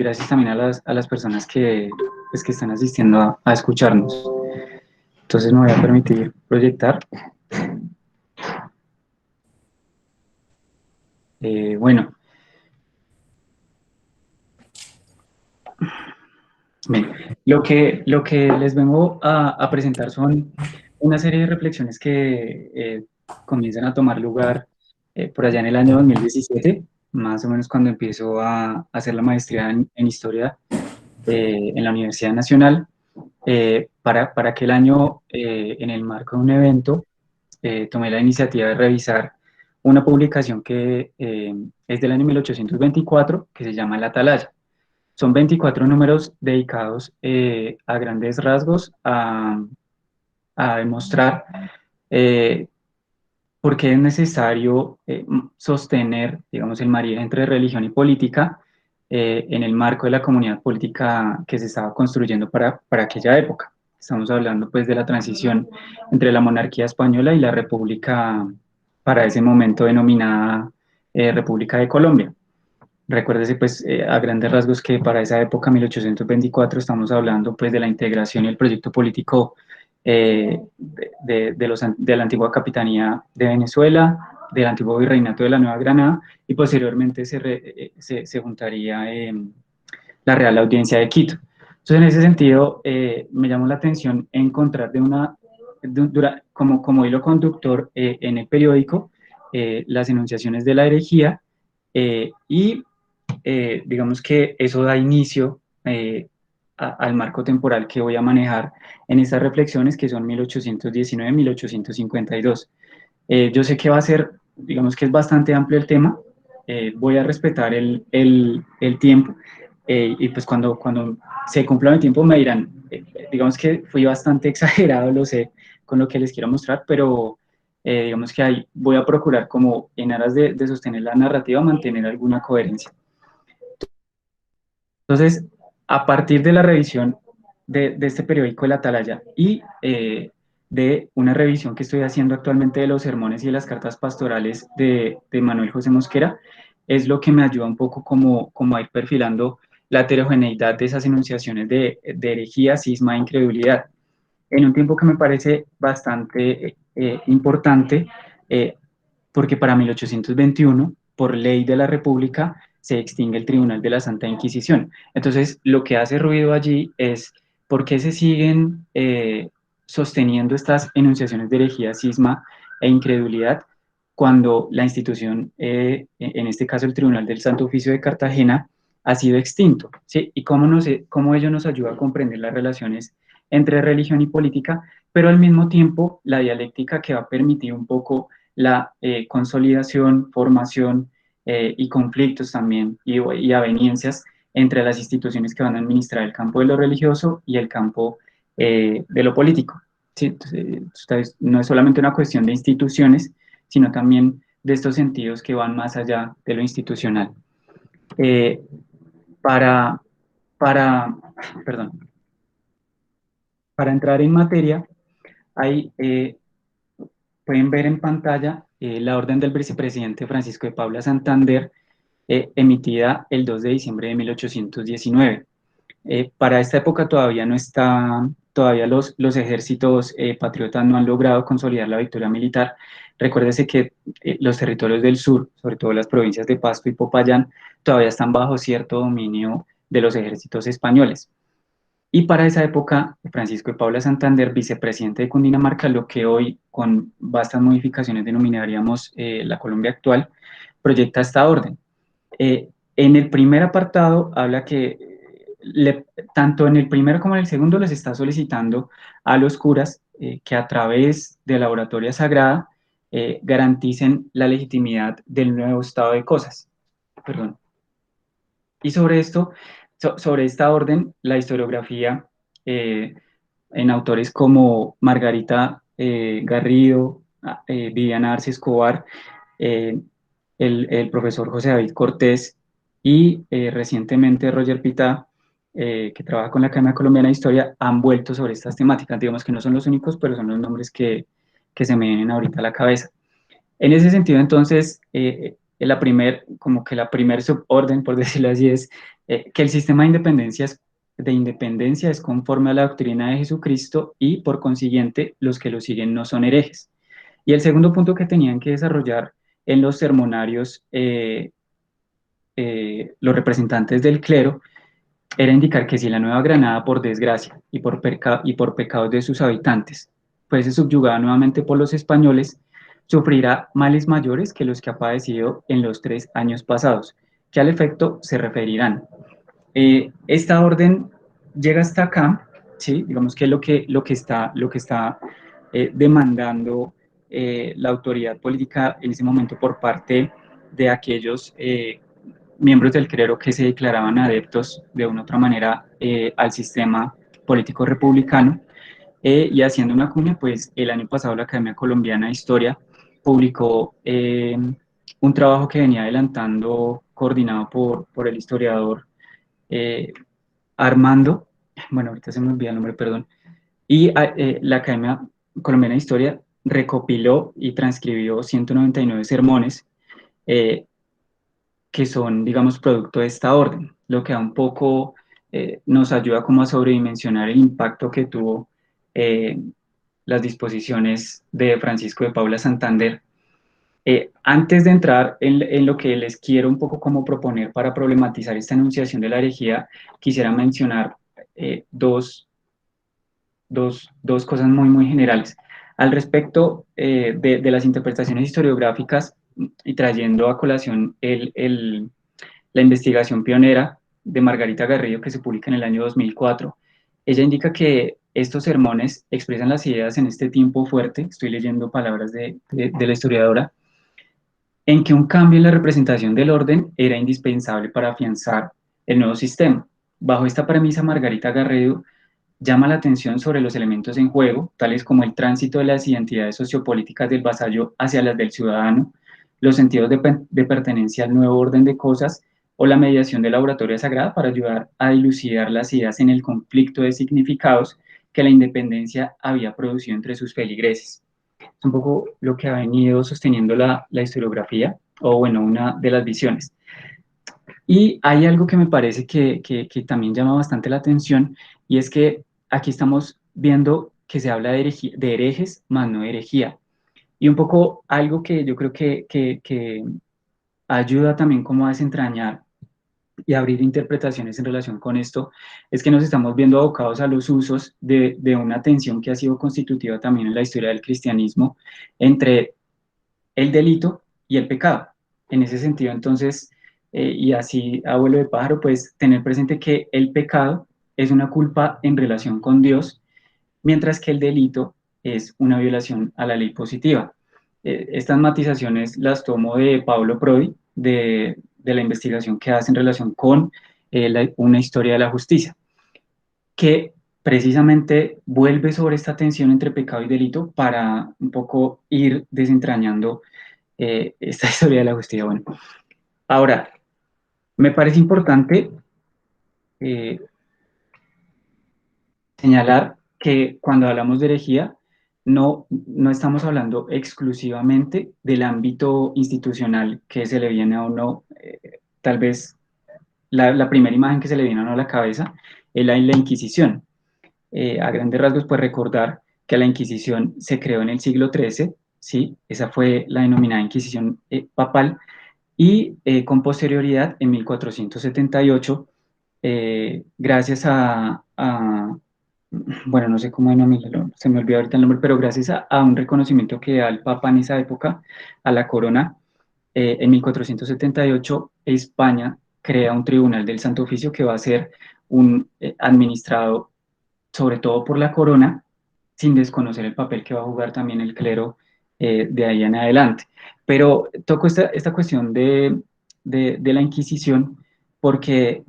gracias también a las personas que, pues, que están asistiendo a escucharnos. Entonces me voy a permitir proyectar. Bueno, bien, lo que les vengo a presentar son una serie de reflexiones que comienzan a tomar lugar por allá en el año 2017, más o menos cuando empiezo a hacer la maestría en Historia en la Universidad Nacional. Para aquel año, en el marco de un evento, tomé la iniciativa de revisar una publicación que es del año 1824, que se llama La Atalaya. Son 24 números dedicados a grandes rasgos a demostrar eh, por qué es necesario sostener, digamos, el maridaje entre religión y política en el marco de la comunidad política que se estaba construyendo para aquella época. Estamos hablando pues de la transición entre la monarquía española y la república para ese momento denominada República de Colombia. Recuérdese pues a grandes rasgos que para esa época, 1824, estamos hablando pues de la integración y el proyecto político de la antigua Capitanía de Venezuela, del antiguo Virreinato de la Nueva Granada, y posteriormente se juntaría la Real Audiencia de Quito. Entonces, en ese sentido, me llamó la atención encontrar como hilo conductor en el periódico las enunciaciones de la herejía y digamos que eso da inicio al marco temporal que voy a manejar en estas reflexiones, que son 1819-1852. Yo sé que va a ser, digamos que es bastante amplio el tema, voy a respetar el tiempo y pues cuando se cumpla mi tiempo me dirán, digamos que fui bastante exagerado, lo sé, con lo que les quiero mostrar, pero digamos que ahí voy a procurar como en aras de sostener la narrativa, mantener alguna coherencia. Entonces, a partir de la revisión de este periódico El Atalaya y de una revisión que estoy haciendo actualmente de los sermones y de las cartas pastorales de Manuel José Mosquera, es lo que me ayuda un poco como a ir perfilando la heterogeneidad de esas enunciaciones de herejía, cisma e incredulidad. En un tiempo que me parece bastante importante, eh, porque para 1821, por ley de la República, se extingue el Tribunal de la Santa Inquisición. Entonces, lo que hace ruido allí es por qué se siguen sosteniendo estas enunciaciones de herejía, cisma e incredulidad cuando la institución, en este caso el Tribunal del Santo Oficio de Cartagena, ha sido extinto, ¿sí? Y cómo ello nos ayuda a comprender las relaciones entre religión y política, pero al mismo tiempo la dialéctica que va a permitir un poco la consolidación, formación y conflictos también y aveniencias entre las instituciones que van a administrar el campo de lo religioso y el campo de lo político. ¿Sí? Entonces, no es solamente una cuestión de instituciones, sino también de estos sentidos que van más allá de lo institucional. Eh, para, para, perdón, para entrar en materia, hay pueden ver en pantalla la orden del vicepresidente Francisco de Paula Santander, emitida el 2 de diciembre de 1819. Para esta época todavía no está, todavía los ejércitos patriotas no han logrado consolidar la victoria militar. Recuérdese que los territorios del sur, sobre todo las provincias de Pasto y Popayán, todavía están bajo cierto dominio de los ejércitos españoles. Y para esa época, Francisco de Paula Santander, vicepresidente de Cundinamarca, lo que hoy con vastas modificaciones denominaríamos la Colombia actual, proyecta esta orden. En el primer apartado habla que tanto en el primero como en el segundo les está solicitando a los curas que a través de la oratoria sagrada garanticen la legitimidad del nuevo estado de cosas. Perdón. Y sobre esto, sobre esta orden, la historiografía eh, en autores como Margarita Garrido, Viviana Arce Escobar, eh, el profesor José David Cortés y recientemente Roger Pita, que trabaja con la Academia Colombiana de Historia, han vuelto sobre estas temáticas. Digamos que no son los únicos, pero son los nombres que se me vienen ahorita a la cabeza. En ese sentido, entonces, como que la primer suborden, por decirlo así, es que el sistema de independencia es conforme a la doctrina de Jesucristo y por consiguiente los que lo siguen no son herejes. Y el segundo punto que tenían que desarrollar en los sermonarios los representantes del clero era indicar que si la Nueva Granada, por desgracia y por pecados de sus habitantes, fuese subyugada nuevamente por los españoles, sufrirá males mayores que los que ha padecido en los 3 años pasados, que al efecto se referirán. Esta orden llega hasta acá, ¿sí? Digamos que lo que está demandando la autoridad política en ese momento por parte de aquellos miembros del clero que se declaraban adeptos de una u otra manera al sistema político republicano. Y haciendo una cuña, pues el año pasado la Academia Colombiana de Historia publicó un trabajo que venía adelantando, coordinado por el historiador eh, Armando, bueno, ahorita se me olvida el nombre, perdón, y la Academia Colombiana de Historia recopiló y transcribió 199 sermones eh, que son, digamos, producto de esta orden, lo que da un poco, nos ayuda como a sobredimensionar el impacto que tuvo eh, las disposiciones de Francisco de Paula Santander. Antes de entrar en lo que les quiero un poco como proponer para problematizar esta enunciación de la herejía, quisiera mencionar dos cosas muy, muy generales. Al respecto de las interpretaciones historiográficas y trayendo a colación la investigación pionera de Margarita Garrido que se publica en el año 2004, ella indica que estos sermones expresan las ideas en este tiempo fuerte, estoy leyendo palabras de la historiadora, en que un cambio en la representación del orden era indispensable para afianzar el nuevo sistema. Bajo esta premisa, Margarita Garrido llama la atención sobre los elementos en juego, tales como el tránsito de las identidades sociopolíticas del vasallo hacia las del ciudadano, los sentidos de pertenencia al nuevo orden de cosas o la mediación de la oratoria sagrada para ayudar a dilucidar las ideas en el conflicto de significados que la independencia había producido entre sus feligreses. Es un poco lo que ha venido sosteniendo la historiografía, o bueno, una de las visiones. Y hay algo que me parece que también llama bastante la atención, y es que aquí estamos viendo que se habla de herejes, más no de herejía. Y un poco algo que yo creo que ayuda también como a desentrañar y abrir interpretaciones en relación con esto, es que nos estamos viendo abocados a los usos de una tensión que ha sido constitutiva también en la historia del cristianismo entre el delito y el pecado. En ese sentido, entonces, y así a vuelo de pájaro, pues tener presente que el pecado es una culpa en relación con Dios, mientras que el delito es una violación a la ley positiva. Estas matizaciones las tomo de Pablo Prodi, de la investigación que hace en relación con una historia de la justicia, que precisamente vuelve sobre esta tensión entre pecado y delito para un poco ir desentrañando esta historia de la justicia. Bueno, ahora, me parece importante eh, señalar que cuando hablamos de herejía, no estamos hablando exclusivamente del ámbito institucional que se le viene a uno, tal vez la primera imagen que se le viene a uno a la cabeza es la Inquisición. A grandes rasgos, pues recordar que la Inquisición se creó en el siglo XIII, ¿sí? Esa fue la denominada Inquisición papal, y con posterioridad, en 1478, gracias bueno, no sé cómo denominarlo, se me olvidó ahorita el nombre, pero gracias a un reconocimiento que da el Papa en esa época a la corona, en 1478 España crea un tribunal del Santo Oficio que va a ser administrado sobre todo por la corona, sin desconocer el papel que va a jugar también el clero de ahí en adelante. Pero toco esta cuestión de la Inquisición porque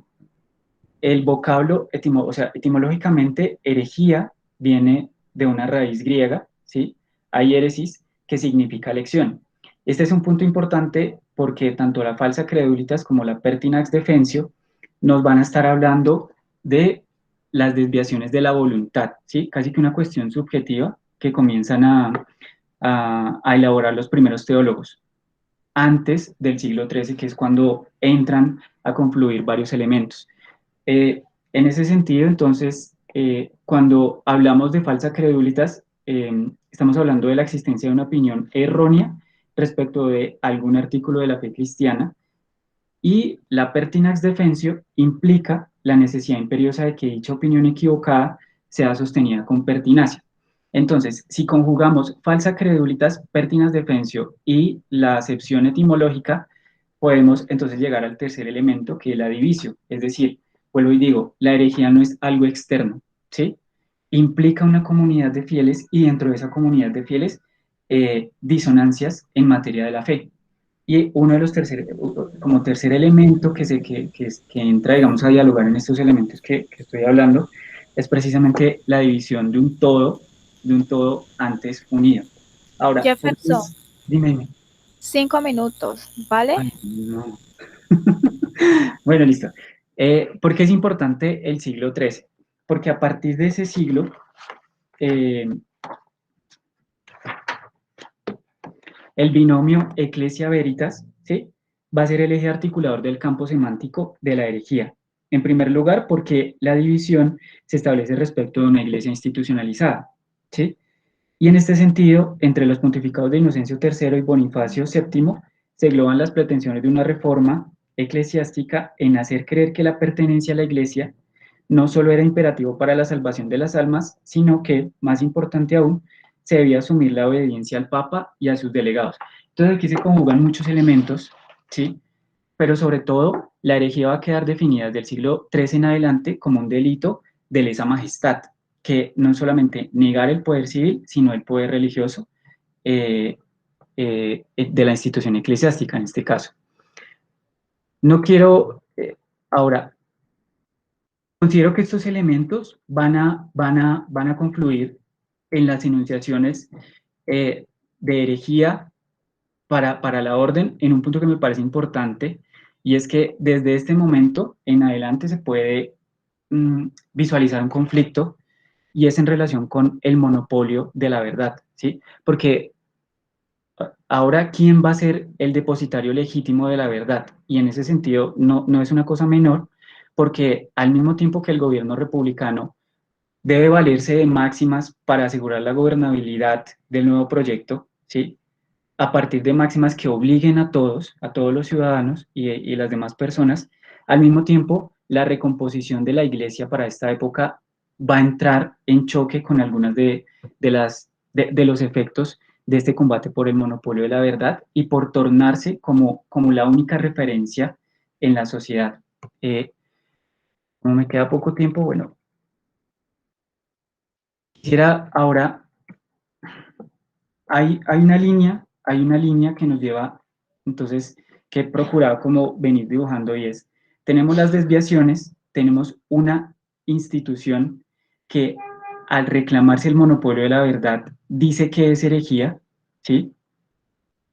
el vocablo, o sea, etimológicamente, herejía viene de una raíz griega, ¿sí? Hay héresis, que significa elección. Este es un punto importante porque tanto la falsa credulitas como la pertinax defensio nos van a estar hablando de las desviaciones de la voluntad, ¿sí? Casi que una cuestión subjetiva que comienzan a elaborar los primeros teólogos. antes del siglo XIII, que es cuando entran a confluir varios elementos. En ese sentido, entonces, cuando hablamos de falsa credulitas, estamos hablando de la existencia de una opinión errónea respecto de algún artículo de la fe cristiana, y la pertinax defensio implica la necesidad imperiosa de que dicha opinión equivocada sea sostenida con pertinacia. Entonces, si conjugamos falsa credulitas, pertinax defensio y la acepción etimológica, podemos entonces llegar al tercer elemento, que es la divisio. Es decir, vuelvo y digo, la herejía no es algo externo, ¿sí? Implica una comunidad de fieles y dentro de esa comunidad de fieles, disonancias en materia de la fe. Y uno de los como tercer elemento que entra, digamos, a dialogar en estos elementos que estoy hablando, es precisamente la división de un todo antes unido. Ahora, ¿por qué Jefferson, es? Dime, dime. 5 minutos, ¿vale? Ay, no. Bueno, listo. ¿Por qué es importante el siglo XIII? Porque a partir de ese siglo, eh, el binomio Ecclesia Veritas, ¿sí?, va a ser el eje articulador del campo semántico de la herejía. En primer lugar, porque la división se establece respecto de una iglesia institucionalizada, ¿sí? Y en este sentido, entre los pontificados de Inocencio III y Bonifacio VII, se engloban las pretensiones de una reforma eclesiástica en hacer creer que la pertenencia a la iglesia no solo era imperativo para la salvación de las almas, sino que, más importante aún, se debía asumir la obediencia al Papa y a sus delegados. Entonces aquí se conjugan muchos elementos, ¿sí? Pero sobre todo, la herejía va a quedar definida desde el siglo XIII en adelante como un delito de lesa majestad, que no es solamente negar el poder civil, sino el poder religioso eh, de la institución eclesiástica en este caso. No quiero, ahora, considero que estos elementos van a confluir en las enunciaciones de herejía para la orden en un punto que me parece importante, y es que desde este momento en adelante se puede visualizar un conflicto, y es en relación con el monopolio de la verdad, ¿sí? Porque ahora, ¿quién va a ser el depositario legítimo de la verdad? Y en ese sentido no es una cosa menor, porque al mismo tiempo que el gobierno republicano debe valerse de máximas para asegurar la gobernabilidad del nuevo proyecto, ¿sí?, a partir de máximas que obliguen a todos los ciudadanos y las demás personas. Al mismo tiempo, la recomposición de la iglesia para esta época va a entrar en choque con algunas de los efectos de este combate por el monopolio de la verdad y por tornarse como la única referencia en la sociedad. Como me queda poco tiempo, bueno, quisiera ahora, hay una línea que nos lleva, entonces, que he procurado como venir dibujando, y es, tenemos las desviaciones, tenemos una institución que al reclamarse el monopolio de la verdad dice que es herejía, ¿sí?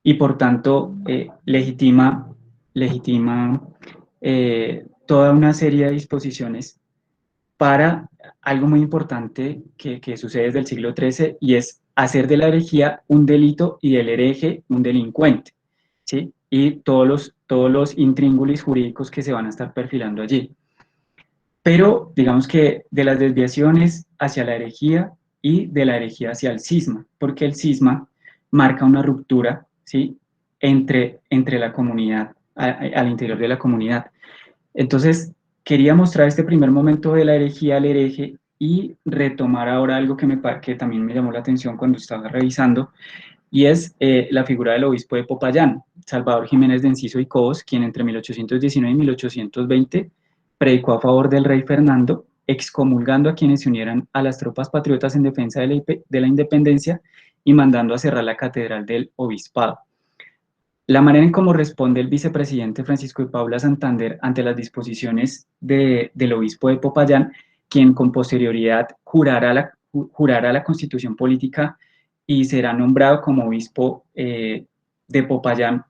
Y por tanto legitima toda una serie de disposiciones para algo muy importante que sucede desde el siglo XIII, y es hacer de la herejía un delito y del hereje un delincuente, ¿sí? Y todos los intríngulis jurídicos que se van a estar perfilando allí. Pero digamos que de las desviaciones hacia la herejía y de la herejía hacia el cisma, porque el cisma marca una ruptura, ¿sí?, entre la comunidad, al interior de la comunidad. Entonces, quería mostrar este primer momento de la herejía al hereje y retomar ahora algo que también me llamó la atención cuando estaba revisando, y es la figura del obispo de Popayán, Salvador Jiménez de Enciso y Cobos, quien entre 1819 y 1820 predicó a favor del rey Fernando, excomulgando a quienes se unieran a las tropas patriotas en defensa de la independencia y mandando a cerrar la catedral del obispado. La manera en cómo responde el vicepresidente Francisco de Paula Santander ante las disposiciones del obispo de Popayán, quien con posterioridad jurará la constitución política y será nombrado como obispo de Popayán,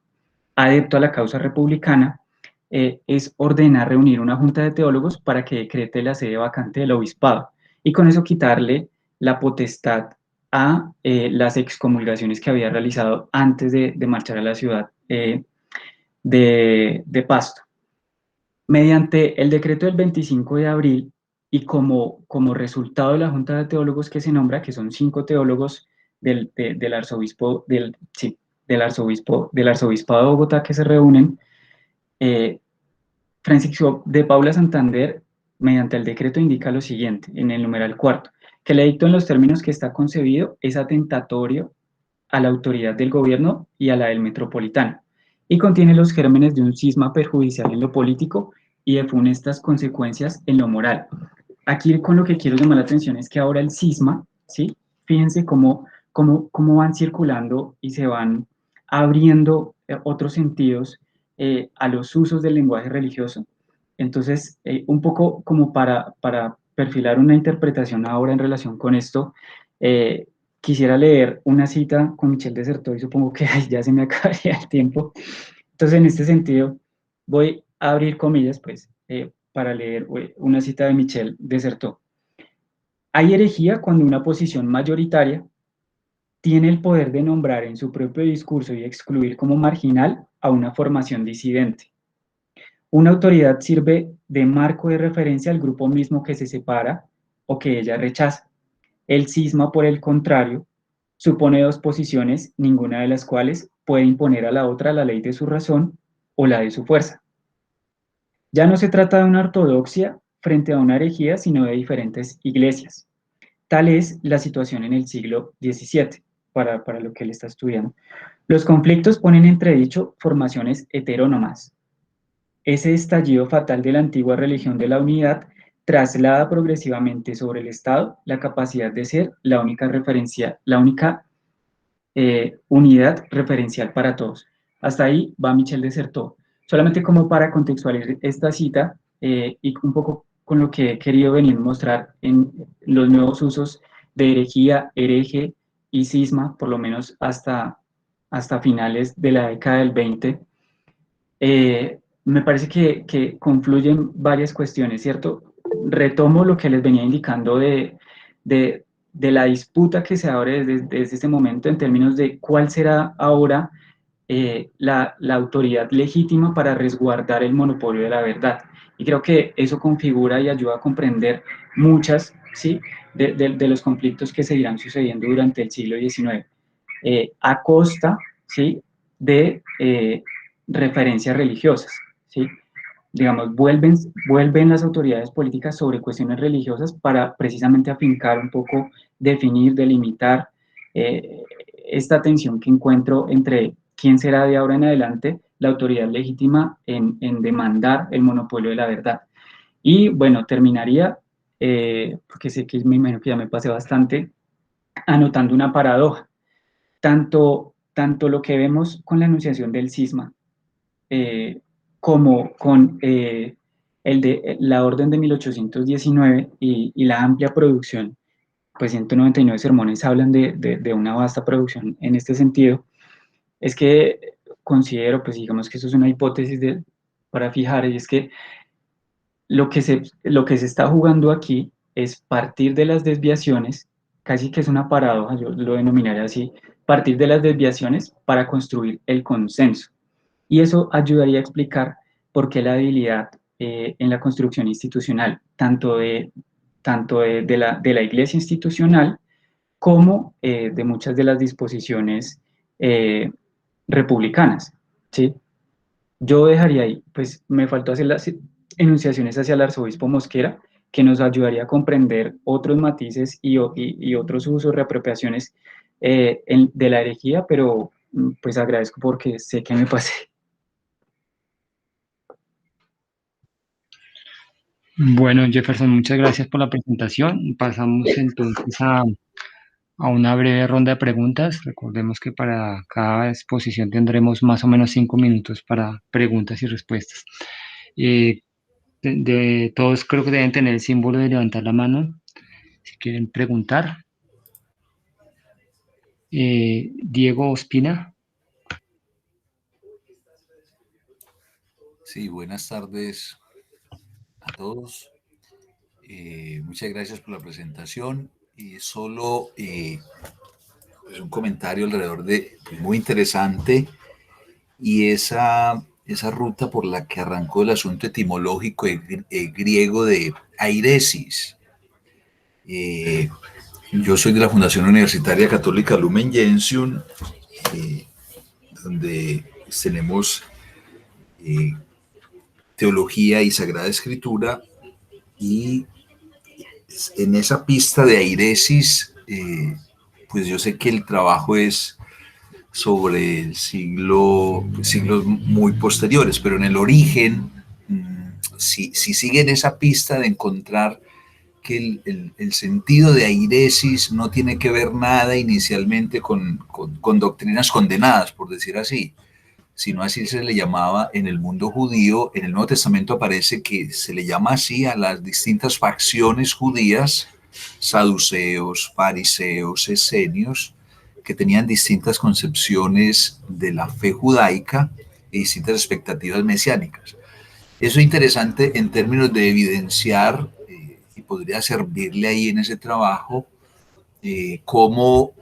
adepto a la causa republicana, es ordenar reunir una junta de teólogos para que decrete la sede vacante del obispado y con eso quitarle la potestad a las excomulgaciones que había realizado antes de marchar a la ciudad de Pasto. Mediante el decreto del 25 de abril y como resultado de la Junta de Teólogos que se nombra, que son 5 teólogos del arzobispo, sí, del arzobispado de Bogotá que se reúnen, Francisco de Paula Santander, mediante el decreto, indica lo siguiente, en el numeral cuarto, que el edicto en los términos que está concebido es atentatorio a la autoridad del gobierno y a la del metropolitano, y contiene los gérmenes de un cisma perjudicial en lo político y de funestas consecuencias en lo moral. Aquí con lo que quiero llamar la atención es que ahora el cisma, ¿sí? Fíjense cómo van circulando y se van abriendo otros sentidos a los usos del lenguaje religioso. Entonces, un poco como para perfilar una interpretación ahora en relación con esto, eh, quisiera leer una cita con Michel de Certeau y supongo que ay, ya se me acabaría el tiempo. Entonces, en este sentido, voy a abrir comillas, pues, para leer una cita de Michel de Certeau. Hay herejía cuando una posición mayoritaria tiene el poder de nombrar en su propio discurso y excluir como marginal a una formación disidente. Una autoridad sirve de marco de referencia al grupo mismo que se separa o que ella rechaza. El cisma, por el contrario, supone dos posiciones, ninguna de las cuales puede imponer a la otra la ley de su razón o la de su fuerza. Ya no se trata de una ortodoxia frente a una herejía, sino de diferentes iglesias. Tal es la situación en el siglo XVII, para lo que él está estudiando. Los conflictos ponen en entredicho formaciones heterónomas. Ese estallido fatal de la antigua religión de la unidad traslada progresivamente sobre el Estado la capacidad de ser la única referencia, la única unidad referencial para todos. Hasta ahí va Michel de Certeau. Solamente como para contextualizar esta cita y un poco con lo que he querido venir a mostrar en los nuevos usos de herejía, hereje y cisma, por lo menos hasta finales de la década del 20, me parece que confluyen varias cuestiones, ¿cierto? Retomo lo que les venía indicando de la disputa que se abre desde ese momento en términos de cuál será ahora la autoridad legítima para resguardar el monopolio de la verdad. Y creo que eso configura y ayuda a comprender muchas, ¿sí? de los conflictos que se irán sucediendo durante el siglo XIX, a costa, ¿sí? de referencias religiosas, ¿sí? Digamos, vuelven las autoridades políticas sobre cuestiones religiosas para precisamente afincar un poco, definir, delimitar eh, esta tensión que encuentro entre quién será de ahora en adelante la autoridad legítima en demandar el monopolio de la verdad. Y bueno, terminaría, porque sé que me imagino que ya me pasé bastante, anotando una paradoja. Tanto lo que vemos con la enunciación del cisma, eh, como con la orden de 1819 y la amplia producción, pues 199 sermones hablan de una vasta producción en este sentido, es que considero, pues digamos que eso es una hipótesis para fijar, y es que lo que se está jugando aquí es partir de las desviaciones, casi que es una paradoja, yo lo denominaría así, partir de las desviaciones para construir el consenso. Y eso ayudaría a explicar por qué la debilidad en la construcción institucional, tanto de la iglesia institucional como de muchas de las disposiciones eh, republicanas, ¿sí? Yo dejaría ahí, pues me faltó hacer las enunciaciones hacia el arzobispo Mosquera, que nos ayudaría a comprender otros matices y otros usos, reapropiaciones de la herejía, pero pues agradezco porque sé que me pasé. Bueno, Jefferson, muchas gracias por la presentación. Pasamos entonces a una breve ronda de preguntas. Recordemos que para cada exposición tendremos más o menos 5 minutos para preguntas y respuestas. Eh, todos creo que deben tener el símbolo de levantar la mano si quieren preguntar. Diego Ospina. Sí, buenas tardes a todos. Muchas gracias por la presentación. Y solo un comentario alrededor de, pues, muy interesante, y esa ruta por la que arrancó el asunto etimológico griego de airesis. Yo soy de la Fundación Universitaria Católica Lumen Gentium, donde tenemos teología y sagrada escritura, y en esa pista de airesis, pues yo sé que el trabajo es sobre el siglos muy posteriores, pero en el origen, si siguen esa pista de encontrar que el sentido de airesis no tiene que ver nada inicialmente con doctrinas condenadas, por decir así, sino así se le llamaba en el mundo judío. En el Nuevo Testamento aparece que se le llama así a las distintas facciones judías: saduceos, fariseos, esenios, que tenían distintas concepciones de la fe judaica y distintas expectativas mesiánicas. Eso es interesante en términos de evidenciar, y podría servirle ahí en ese trabajo, cómo,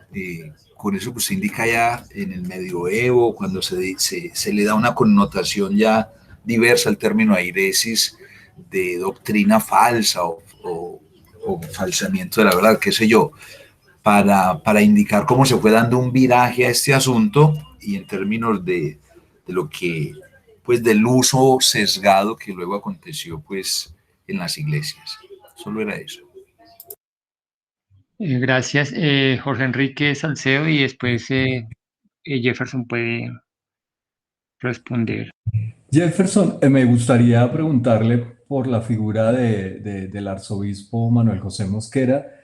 con eso que usted indica ya en el medioevo, cuando se le da una connotación ya diversa al término airesis, de doctrina falsa o falsamiento de la verdad, qué sé yo, para indicar cómo se fue dando un viraje a este asunto, y en términos de lo que, pues, del uso sesgado que luego aconteció, pues, en las iglesias. Solo era eso. Gracias, Jorge Enrique Salcedo, y después Jefferson puede responder. Jefferson, me gustaría preguntarle por la figura del arzobispo Manuel José Mosquera,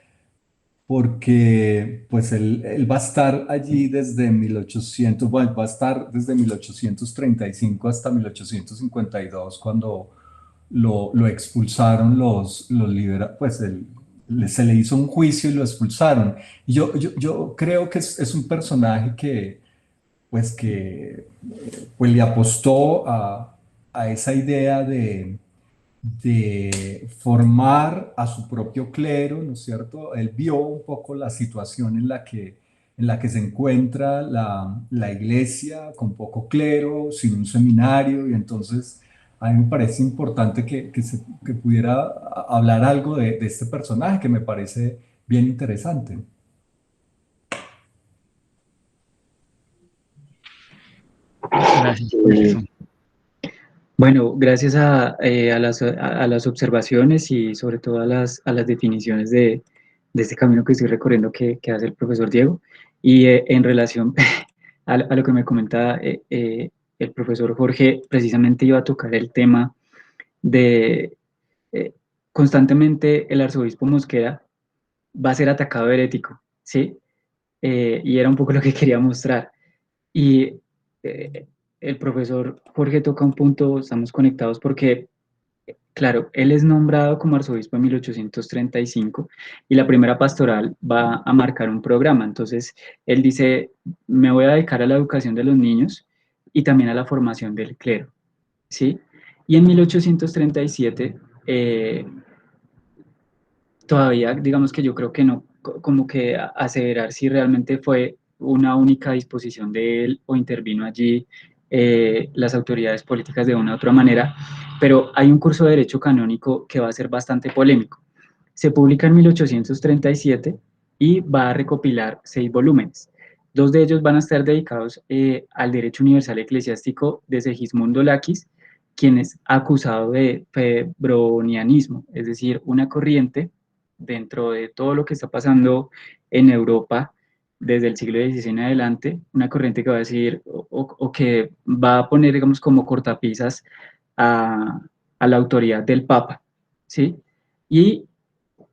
porque pues él va a estar allí desde 1800, bueno, va a estar desde 1835 hasta 1852, cuando lo expulsaron pues se le hizo un juicio y lo expulsaron. Y yo creo que es un personaje que pues le apostó a esa idea de formar a su propio clero, ¿no es cierto? Él vio un poco la situación en la que se encuentra la iglesia, con poco clero, sin un seminario, y entonces a mí me parece importante que pudiera hablar algo de este personaje, que me parece bien interesante. Gracias, Jefferson. Bueno, gracias a las observaciones y sobre todo a las definiciones de este camino que estoy recorriendo que hace el profesor Diego. Y en relación a lo que me comentaba el profesor Jorge, precisamente iba a tocar el tema de constantemente el arzobispo Mosquera va a ser atacado herético, ¿sí? Y era un poco lo que quería mostrar. Y eh, el profesor Jorge toca un punto, estamos conectados porque, claro, él es nombrado como arzobispo en 1835 y la primera pastoral va a marcar un programa. Entonces, él dice, me voy a dedicar a la educación de los niños y también a la formación del clero, ¿sí? Y en 1837, todavía, digamos que yo creo que no, como que aseverar si realmente fue una única disposición de él o intervino allí las autoridades políticas de una u otra manera, pero hay un curso de Derecho Canónico que va a ser bastante polémico. Se publica en 1837 y va a recopilar 6 volúmenes. 2 de ellos van a estar dedicados al derecho universal eclesiástico de Segismundo Laquis, quien es acusado de febronianismo, es decir, una corriente dentro de todo lo que está pasando en Europa desde el siglo XVI en adelante, una corriente que va a decir o que va a poner, digamos, como cortapisas a la autoridad del Papa, ¿sí? Y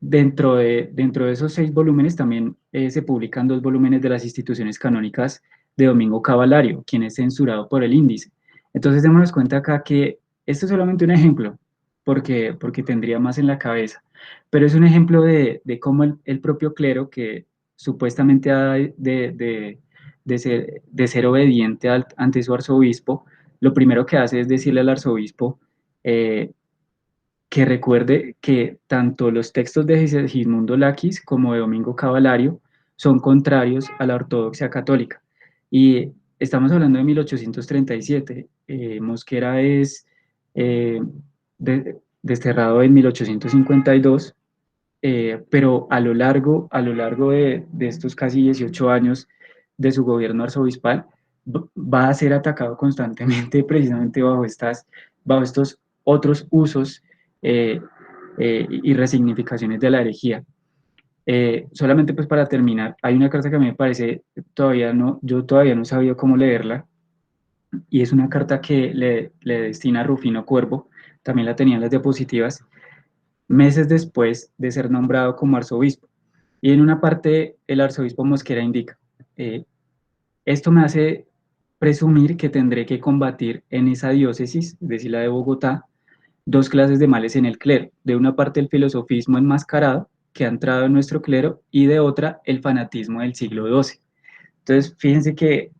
dentro de esos 6 volúmenes también se publican 2 volúmenes de las instituciones canónicas de Domingo Cavalario, quien es censurado por el índice. Entonces démonos cuenta acá que esto es solamente un ejemplo, porque tendría más en la cabeza, pero es un ejemplo de cómo el propio clero, que supuestamente ha de ser obediente ante su arzobispo, lo primero que hace es decirle al arzobispo que recuerde que tanto los textos de Segismundo Laquis como de Domingo Cavalario son contrarios a la ortodoxia católica. Y estamos hablando de 1837, Mosquera es desterrado en 1852, pero a lo largo de estos casi 18 años de su gobierno arzobispal, va a ser atacado constantemente precisamente bajo estos otros usos y resignificaciones de la herejía. Solamente pues para terminar, hay una carta que a mí me parece, yo todavía no he sabido cómo leerla, y es una carta que le destina Rufino Cuervo, también la tenía en las diapositivas, meses después de ser nombrado como arzobispo. Y en una parte el arzobispo Mosquera indica, eh, esto me hace presumir que tendré que combatir en esa diócesis, es decir, la de Bogotá, dos clases de males en el clero. De una parte el filosofismo enmascarado que ha entrado en nuestro clero y de otra el fanatismo del siglo XII. Entonces, fíjense que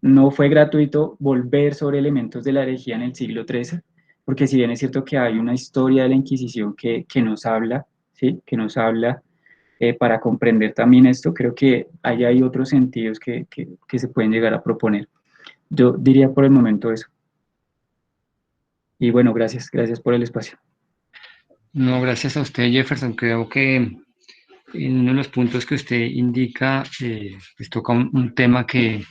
no fue gratuito volver sobre elementos de la herejía en el siglo XIII, porque si bien es cierto que hay una historia de la Inquisición que nos habla, ¿sí? Que nos habla para comprender también esto, creo que ahí hay otros sentidos que se pueden llegar a proponer. Yo diría por el momento eso. Y bueno, gracias por el espacio. No, gracias a usted, Jefferson. Creo que en uno de los puntos que usted indica, pues toca un tema que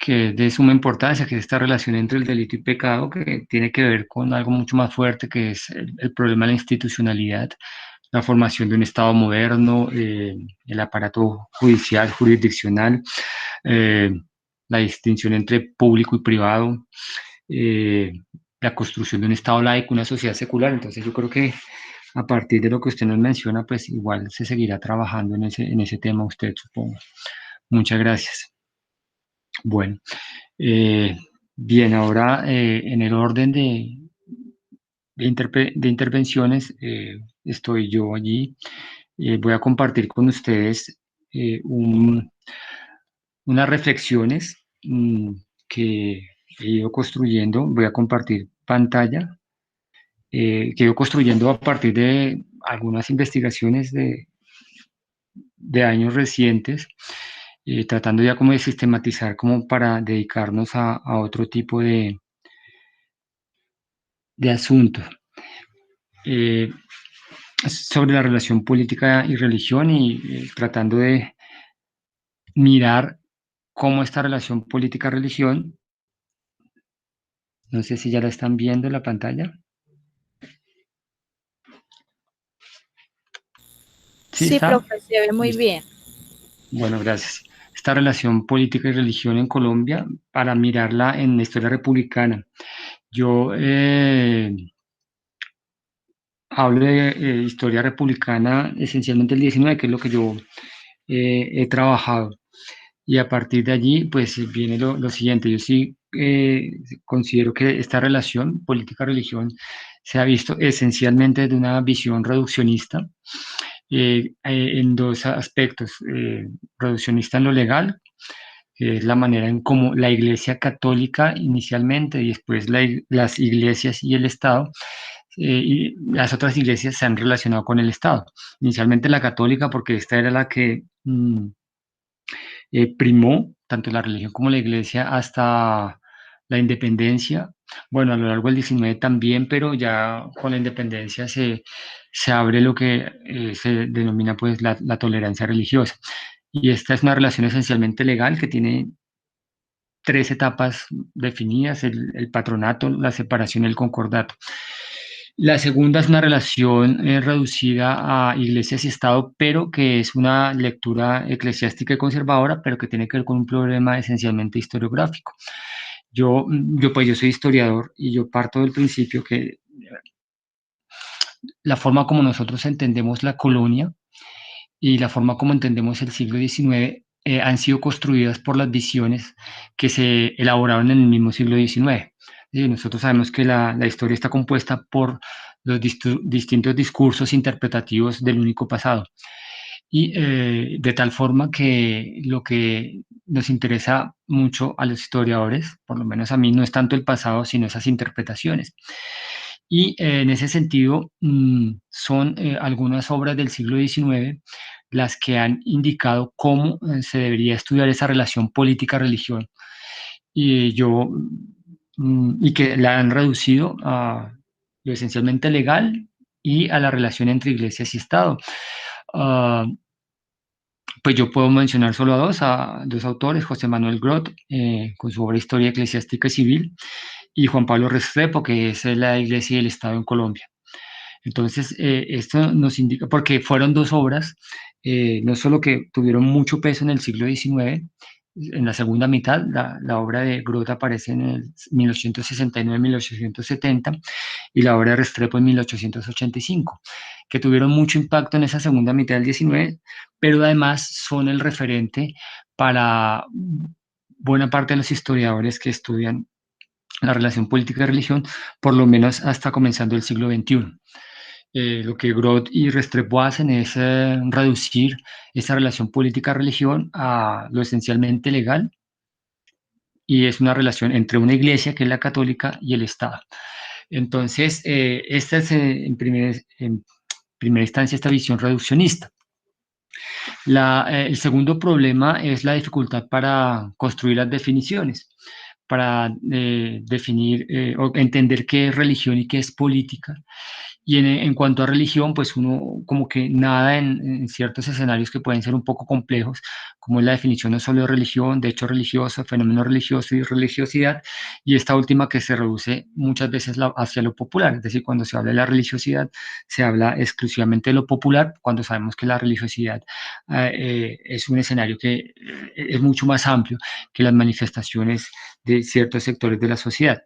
es de suma importancia, que es esta relación entre el delito y pecado, que tiene que ver con algo mucho más fuerte, que es el problema de la institucionalidad, la formación de un Estado moderno, el aparato judicial, jurisdiccional, la distinción entre público y privado, la construcción de un Estado laico, una sociedad secular. Entonces yo creo que a partir de lo que usted nos menciona, pues igual se seguirá trabajando en ese tema usted, supongo. Muchas gracias. Bueno, bien, ahora en el orden de intervenciones estoy yo allí. Voy a compartir con ustedes unas reflexiones que he ido construyendo. Voy a compartir pantalla, que he ido construyendo a partir de algunas investigaciones de años recientes, tratando ya como de sistematizar como para dedicarnos a otro tipo de asuntos. Sobre la relación política y religión y tratando de mirar cómo esta relación política-religión, no sé si ya la están viendo en la pantalla. Sí, ¿Está? profe, se ve muy Listo. bien. Bueno, gracias. Esta relación política y religión en Colombia, para mirarla en la historia republicana. Yo hablo de historia republicana esencialmente el 19, que es lo que yo he trabajado. Y a partir de allí, pues viene lo siguiente. Yo sí considero que esta relación política-religión se ha visto esencialmente de una visión reduccionista en dos aspectos. Reduccionista en lo legal, que es la manera en cómo la Iglesia Católica inicialmente y después las iglesias y el Estado y las otras iglesias se han relacionado con el Estado. Inicialmente la católica, porque esta era la que primó tanto la religión como la iglesia hasta la independencia. Bueno, a lo largo del 19 también, pero ya con la independencia se abre lo que se denomina pues la tolerancia religiosa. Y esta es una relación esencialmente legal que tiene tres etapas definidas: el patronato, la separación y el concordato. La segunda es una relación reducida a iglesias y Estado, pero que es una lectura eclesiástica y conservadora, pero que tiene que ver con un problema esencialmente historiográfico. Pues yo soy historiador y yo parto del principio que la forma como nosotros entendemos la colonia y la forma como entendemos el siglo XIX han sido construidas por las visiones que se elaboraron en el mismo siglo XIX. Nosotros sabemos que la historia está compuesta por los distintos discursos interpretativos del único pasado. Y de tal forma que lo que nos interesa mucho a los historiadores, por lo menos a mí, no es tanto el pasado, sino esas interpretaciones. Y en ese sentido son algunas obras del siglo XIX las que han indicado cómo se debería estudiar esa relación política-religión y que la han reducido a lo esencialmente legal y a la relación entre iglesias y Estado. Ah, pues yo puedo mencionar solo a dos autores, José Manuel Grot, con su obra Historia Eclesiástica y Civil, y Juan Pablo Restrepo, que es la Iglesia y el Estado en Colombia. Entonces, esto nos indica, porque fueron dos obras, no solo que tuvieron mucho peso en el siglo XIX, en la segunda mitad, la obra de Grot aparece en el 1869-1870 y la obra de Restrepo en 1885, que tuvieron mucho impacto en esa segunda mitad del XIX, pero además son el referente para buena parte de los historiadores que estudian la relación política y religión, por lo menos hasta comenzando el siglo XXI. Lo que Grot y Restrepo hacen es reducir esa relación política-religión a lo esencialmente legal, y es una relación entre una iglesia, que es la católica, y el Estado. Entonces, esta es en primera instancia esta visión reduccionista. El segundo problema es la dificultad para construir las definiciones, para definir o entender qué es religión y qué es política. Y en cuanto a religión, pues uno como que nada en ciertos escenarios que pueden ser un poco complejos, como es la definición no solo de religión, de hecho religioso, fenómeno religioso y religiosidad, y esta última que se reduce muchas veces hacia lo popular, es decir, cuando se habla de la religiosidad, se habla exclusivamente de lo popular, cuando sabemos que la religiosidad es un escenario que es mucho más amplio que las manifestaciones de ciertos sectores de la sociedad.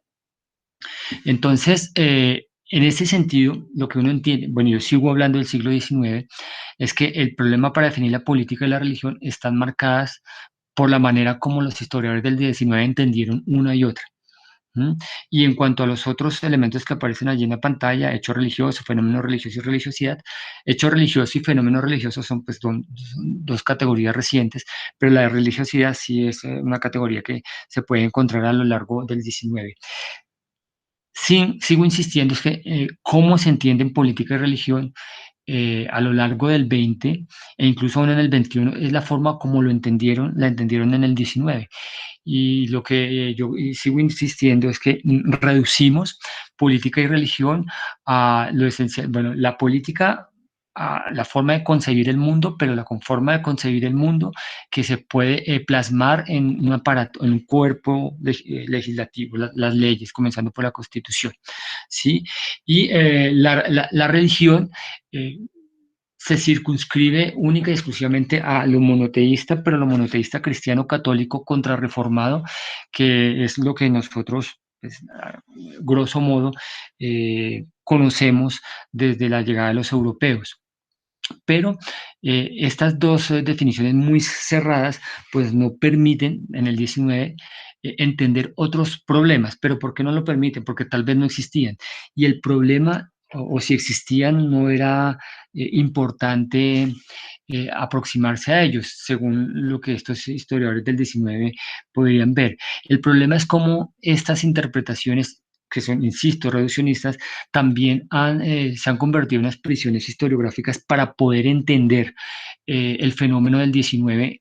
Entonces, en ese sentido, lo que uno entiende, bueno, yo sigo hablando del siglo XIX, es que el problema para definir la política y la religión están marcadas por la manera como los historiadores del XIX entendieron una y otra. Y en cuanto a los otros elementos que aparecen allí en la pantalla, hecho religioso, fenómeno religioso y religiosidad, hecho religioso y fenómeno religioso son pues son dos categorías recientes, pero la de religiosidad sí es una categoría que se puede encontrar a lo largo del XIX. Sí, sigo insistiendo, es que cómo se entiende en política y religión a lo largo del 20 e incluso aún en el 21 es la forma como la entendieron en el 19. Y lo que yo sigo insistiendo es que reducimos política y religión a lo esencial. Bueno, la política a la forma de concebir el mundo, pero la forma de concebir el mundo que se puede plasmar en un aparato, en un cuerpo legislativo, las leyes, comenzando por la Constitución, ¿sí? Y la religión se circunscribe única y exclusivamente a lo monoteísta, pero lo monoteísta cristiano católico contrarreformado, que es lo que nosotros, pues, grosso modo, conocemos desde la llegada de los europeos. Pero estas dos definiciones muy cerradas pues no permiten en el 19 entender otros problemas. ¿Pero por qué no lo permiten? Porque tal vez no existían. Y el problema, o si existían, no era importante aproximarse a ellos, según lo que estos historiadores del 19 podrían ver. El problema es cómo estas interpretaciones, que son, insisto, reduccionistas, también se han convertido en unas prisiones historiográficas para poder entender el fenómeno del 19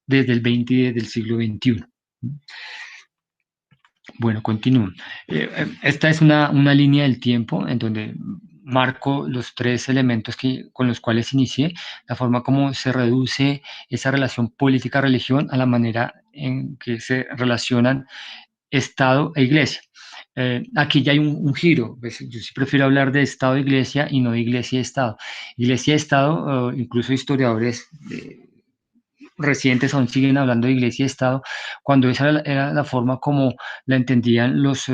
desde el 20 y desde el siglo XXI. Bueno, continúo. Esta es una línea del tiempo en donde marco los tres elementos con los cuales inicié, la forma como se reduce esa relación política-religión a la manera en que se relacionan Estado e Iglesia. Aquí ya hay un giro, pues, yo sí prefiero hablar de Estado e Iglesia y no de Iglesia y Estado. Iglesia y Estado, incluso historiadores recientes aún siguen hablando de Iglesia y Estado, cuando esa era la forma como la entendían los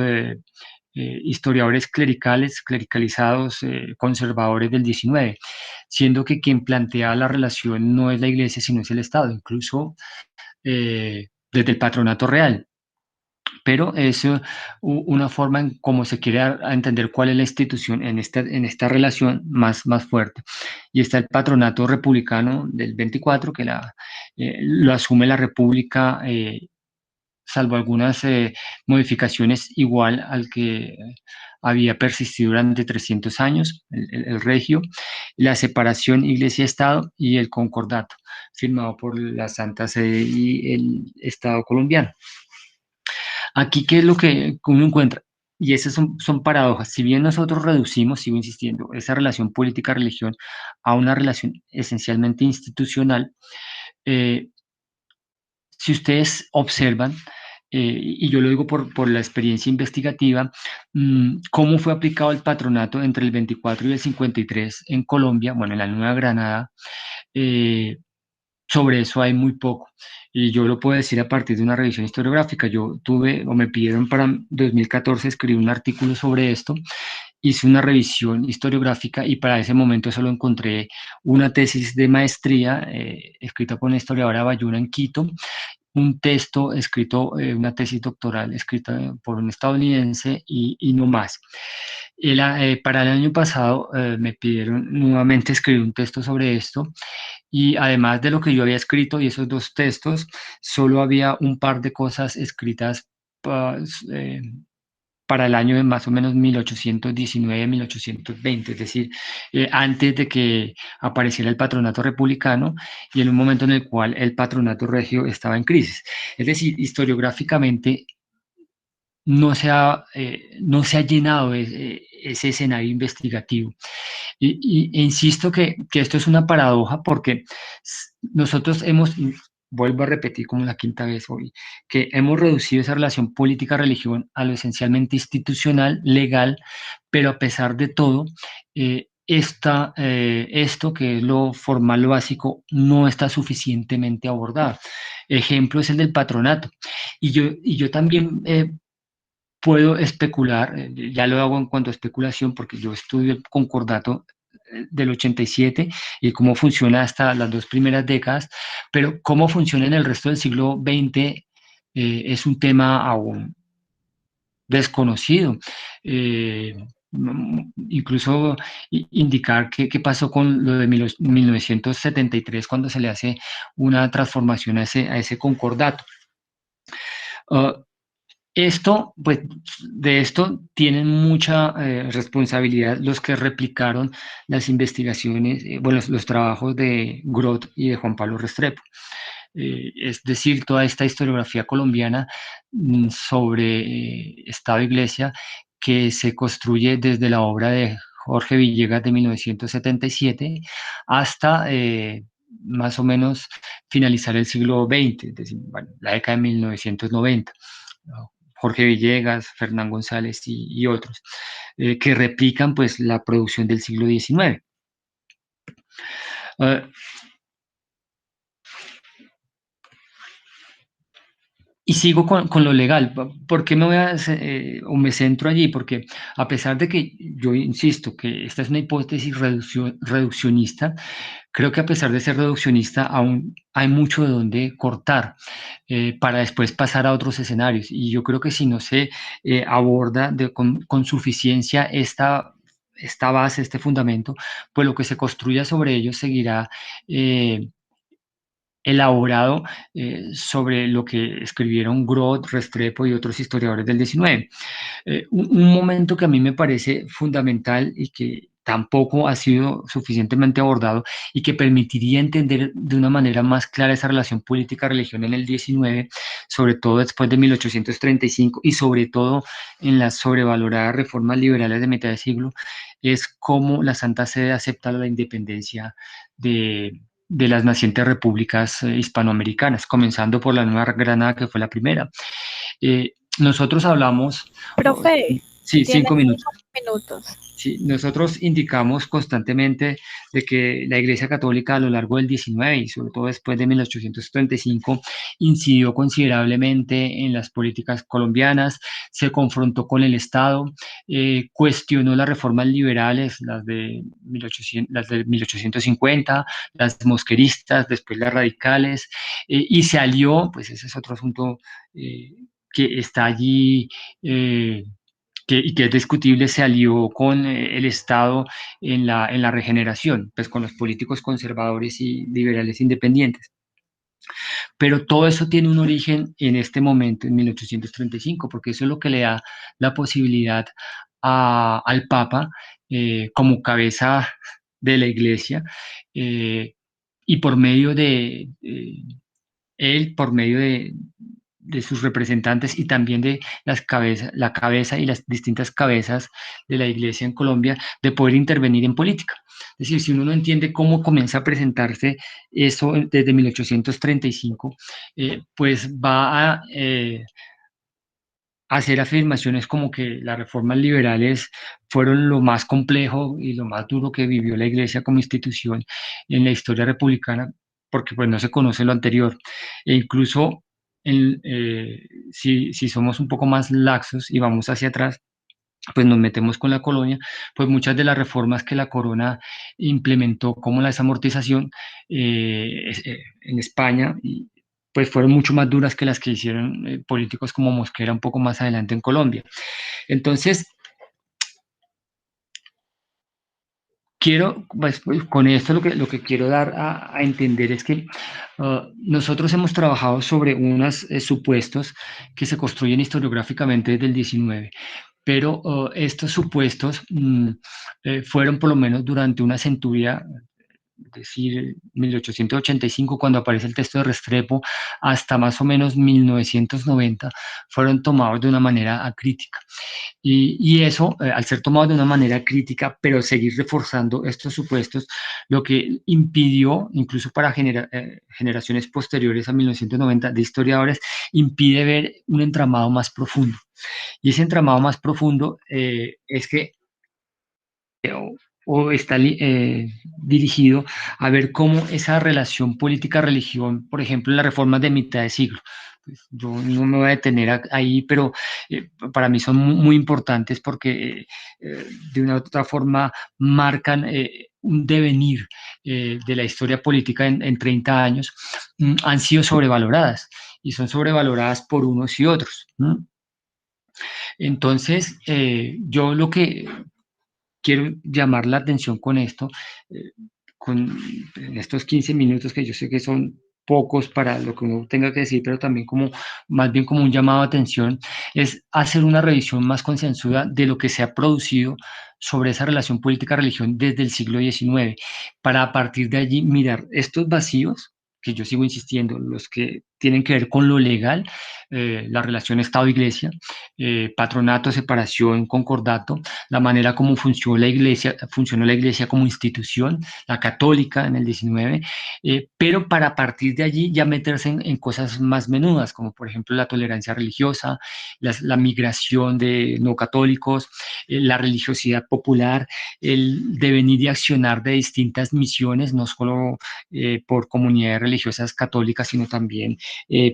historiadores clericalizados, conservadores del 19, siendo que quien plantea la relación no es la Iglesia, sino es el Estado, incluso desde el patronato real. Pero es una forma en cómo se quiere a entender cuál es la institución en esta relación más fuerte. Y está el patronato republicano del 24, que lo asume la República salvo algunas modificaciones, igual al que había persistido durante 300 años, el regio, la separación Iglesia-Estado y el concordato, firmado por la Santa Sede y el Estado colombiano. Aquí, ¿qué es lo que uno encuentra? Y esas son paradojas. Si bien nosotros reducimos, sigo insistiendo, esa relación política-religión a una relación esencialmente institucional, si ustedes observan, y yo lo digo por la experiencia investigativa, cómo fue aplicado el patronato entre el 24 y el 53 en Colombia, bueno, en la Nueva Granada, sobre eso hay muy poco. Y yo lo puedo decir a partir de una revisión historiográfica. Yo tuve, o me pidieron para 2014 escribir un artículo sobre esto, hice una revisión historiográfica y para ese momento solo encontré una tesis de maestría escrita por una historiadora bayuna en Quito, un texto escrito, una tesis doctoral escrita por un estadounidense y no más. Para el año pasado me pidieron nuevamente escribir un texto sobre esto y además de lo que yo había escrito y esos dos textos, solo había un par de cosas escritas eh, para el año de más o menos 1819-1820, es decir, antes de que apareciera el patronato republicano y en un momento en el cual el patronato regio estaba en crisis. Es decir, historiográficamente no se ha llenado ese escenario investigativo. E insisto que esto es una paradoja porque nosotros vuelvo a repetir como la quinta vez hoy, que hemos reducido esa relación política-religión a lo esencialmente institucional, legal, pero a pesar de todo, esto que es lo formal, lo básico, no está suficientemente abordado. Ejemplo es el del patronato. Y yo también puedo especular, ya lo hago en cuanto a especulación, porque yo estudio el concordato del 87 y cómo funciona hasta las dos primeras décadas, pero cómo funciona en el resto del siglo XX es un tema aún desconocido. Incluso indicar qué pasó con lo de 1973 cuando se le hace una transformación a ese concordato. Pues de esto tienen mucha responsabilidad los que replicaron las investigaciones, bueno, los trabajos de Groth y de Juan Pablo Restrepo. Es decir, toda esta historiografía colombiana sobre Estado e Iglesia que se construye desde la obra de Jorge Villegas de 1977 hasta más o menos finalizar el siglo XX, es decir, bueno, la década de 1990. Jorge Villegas, Fernán González y otros, que replican pues la producción del siglo XIX. Y sigo con lo legal. ¿Por qué me voy o me centro allí? Porque a pesar de que yo insisto que esta es una hipótesis reduccionista, creo que a pesar de ser reduccionista, aún hay mucho de dónde cortar para después pasar a otros escenarios. Y yo creo que si no se aborda con suficiencia esta base, este fundamento, pues lo que se construya sobre ello seguirá elaborado sobre lo que escribieron Groth, Restrepo y otros historiadores del XIX. Un momento que a mí me parece fundamental y que tampoco ha sido suficientemente abordado y que permitiría entender de una manera más clara esa relación política-religión en el XIX, sobre todo después de 1835 y sobre todo en las sobrevaloradas reformas liberales de mitad de siglo, es cómo la Santa Sede acepta la independencia de las nacientes repúblicas hispanoamericanas, comenzando por la Nueva Granada, que fue la primera. Nosotros hablamos... Profe, sí, 5 minutos. 5 minutos. Sí, nosotros indicamos constantemente de que la Iglesia Católica a lo largo del XIX y sobre todo después de 1835 incidió considerablemente en las políticas colombianas, se confrontó con el Estado, cuestionó las reformas liberales, las de 1850, las mosqueristas, después las radicales, y se alió, pues ese es otro asunto que está allí y que es discutible, se alió con el Estado en la regeneración, pues con los políticos conservadores y liberales independientes. pero todo eso tiene un origen en este momento, en 1835, porque eso es lo que le da la posibilidad al Papa como cabeza de la Iglesia, y por medio de él, por medio de sus representantes y también de la cabeza y las distintas cabezas de la Iglesia en Colombia, de poder intervenir en política. Es decir, si uno no entiende cómo comienza a presentarse eso desde 1835, pues va a hacer afirmaciones como que las reformas liberales fueron lo más complejo y lo más duro que vivió la Iglesia como institución en la historia republicana, porque pues no se conoce lo anterior. E incluso si somos un poco más laxos y vamos hacia atrás, pues nos metemos con la colonia, pues muchas de las reformas que la corona implementó, como la desamortización en España, pues fueron mucho más duras que las que hicieron políticos como Mosquera un poco más adelante en Colombia. Entonces, pues, con esto lo que quiero dar a entender es que nosotros hemos trabajado sobre unos supuestos que se construyen historiográficamente desde el 19, pero estos supuestos fueron por lo menos durante una centuria, es decir, 1885, cuando aparece el texto de Restrepo, hasta más o menos 1990, fueron tomados de una manera acrítica. Y eso, al ser tomado de una manera crítica, pero seguir reforzando estos supuestos, lo que impidió, incluso para generaciones posteriores a 1990 de historiadores, impide ver un entramado más profundo. Y ese entramado más profundo es que o está dirigido a ver cómo esa relación política-religión, por ejemplo, en las reformas de mitad de siglo, pues yo no me voy a detener ahí, pero para mí son muy importantes porque de una u otra forma marcan un devenir de la historia política en 30 años, han sido sobrevaloradas y son sobrevaloradas por unos y otros. Entonces, yo lo que quiero llamar la atención con esto, con en estos 15 minutos que yo sé que son pocos para lo que uno tenga que decir, pero también como más bien como un llamado de atención, es hacer una revisión más concienzuda de lo que se ha producido sobre esa relación política-religión desde el siglo XIX, para a partir de allí mirar estos vacíos que yo sigo insistiendo, los que tienen que ver con lo legal, la relación Estado-Iglesia, patronato, separación, concordato, la manera como funcionó la iglesia como institución, la católica en el 19, pero para partir de allí ya meterse en cosas más menudas, como por ejemplo la tolerancia religiosa, la migración de no católicos, la religiosidad popular, el devenir y accionar de distintas misiones, no solo por comunidades religiosas católicas, sino también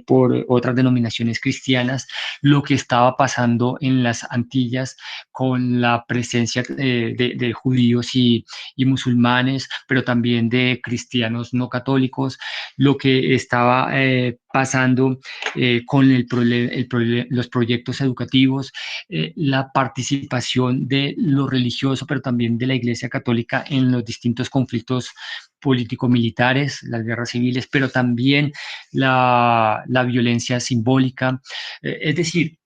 por otras denominaciones cristianas, lo que estaba pasando en las Antillas con la presencia de judíos y musulmanes, pero también de cristianos no católicos, lo que estaba pasando con los proyectos educativos, la participación de lo religioso, pero también de la Iglesia Católica en los distintos conflictos político-militares, las guerras civiles, pero también la violencia simbólica. Es decir,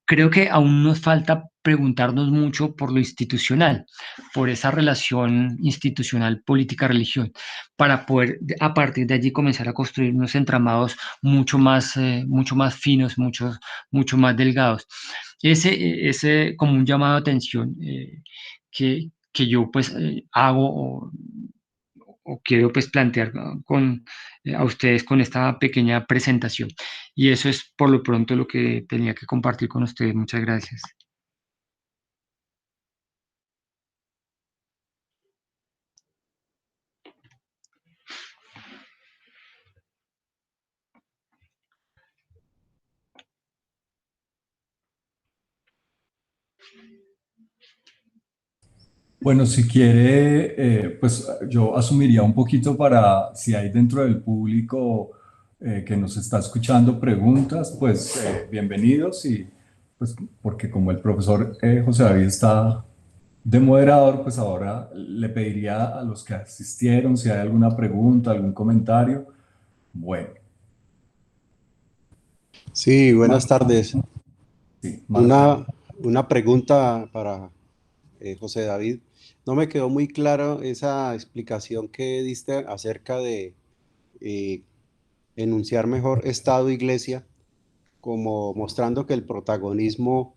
creo que aún nos falta preguntarnos mucho por lo institucional, por esa relación institucional política-religión, para poder a partir de allí comenzar a construir unos entramados mucho más finos, mucho más delgados. Ese como un llamado de atención que yo pues hago o quiero pues plantear a ustedes con esta pequeña presentación. Y eso es por lo pronto lo que tenía que compartir con ustedes. Muchas gracias. Bueno, si quiere, pues yo asumiría un poquito para si hay dentro del público que nos está escuchando preguntas, pues bienvenidos y pues porque como el profesor José David está de moderador, pues ahora le pediría a los que asistieron si hay alguna pregunta, algún comentario. Bueno. Sí, buenas tardes. Sí, Marta. Una pregunta para José David. No me quedó muy claro esa explicación que diste acerca de eh, enunciar mejor Estado e Iglesia, como mostrando que el protagonismo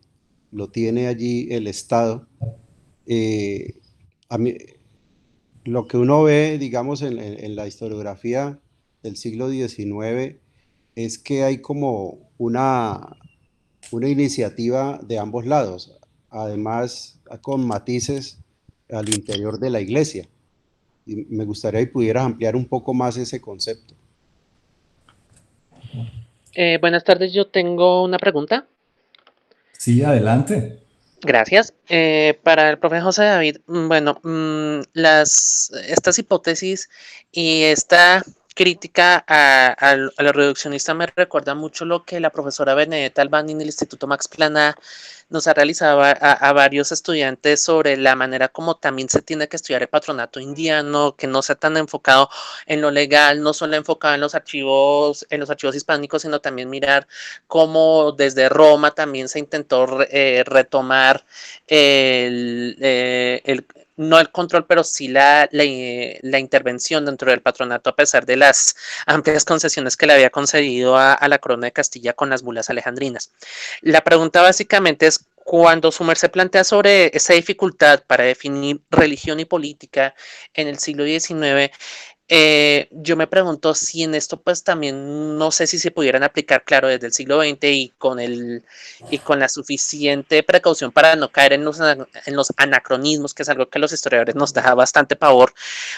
lo tiene allí el Estado. Eh, a mí, lo que uno ve, digamos, en la historiografía del siglo XIX es que hay como una iniciativa de ambos lados, además con matices al interior de la iglesia. Y me gustaría que pudieras ampliar un poco más ese concepto. Buenas tardes, yo tengo una pregunta. Sí, adelante. Gracias. Para el profe José David, bueno, estas hipótesis y esta crítica a la reduccionista me recuerda mucho lo que la profesora Benedetta Albani en el Instituto Max Planck nos ha realizado a varios estudiantes sobre la manera como también se tiene que estudiar el patronato indiano, que no sea tan enfocado en lo legal, no solo enfocado en los archivos hispánicos, sino también mirar cómo desde Roma también se intentó retomar no el control, pero sí la intervención dentro del patronato, a pesar de las amplias concesiones que le había concedido a la corona de Castilla con las bulas alejandrinas. La pregunta básicamente es, cuando Sumer se plantea sobre esa dificultad para definir religión y política en el siglo XIX, yo me pregunto si en esto pues también no sé si se pudieran aplicar, claro, desde el siglo XX y con la suficiente precaución para no caer en los anacronismos, que es algo que los historiadores nos da bastante pavor.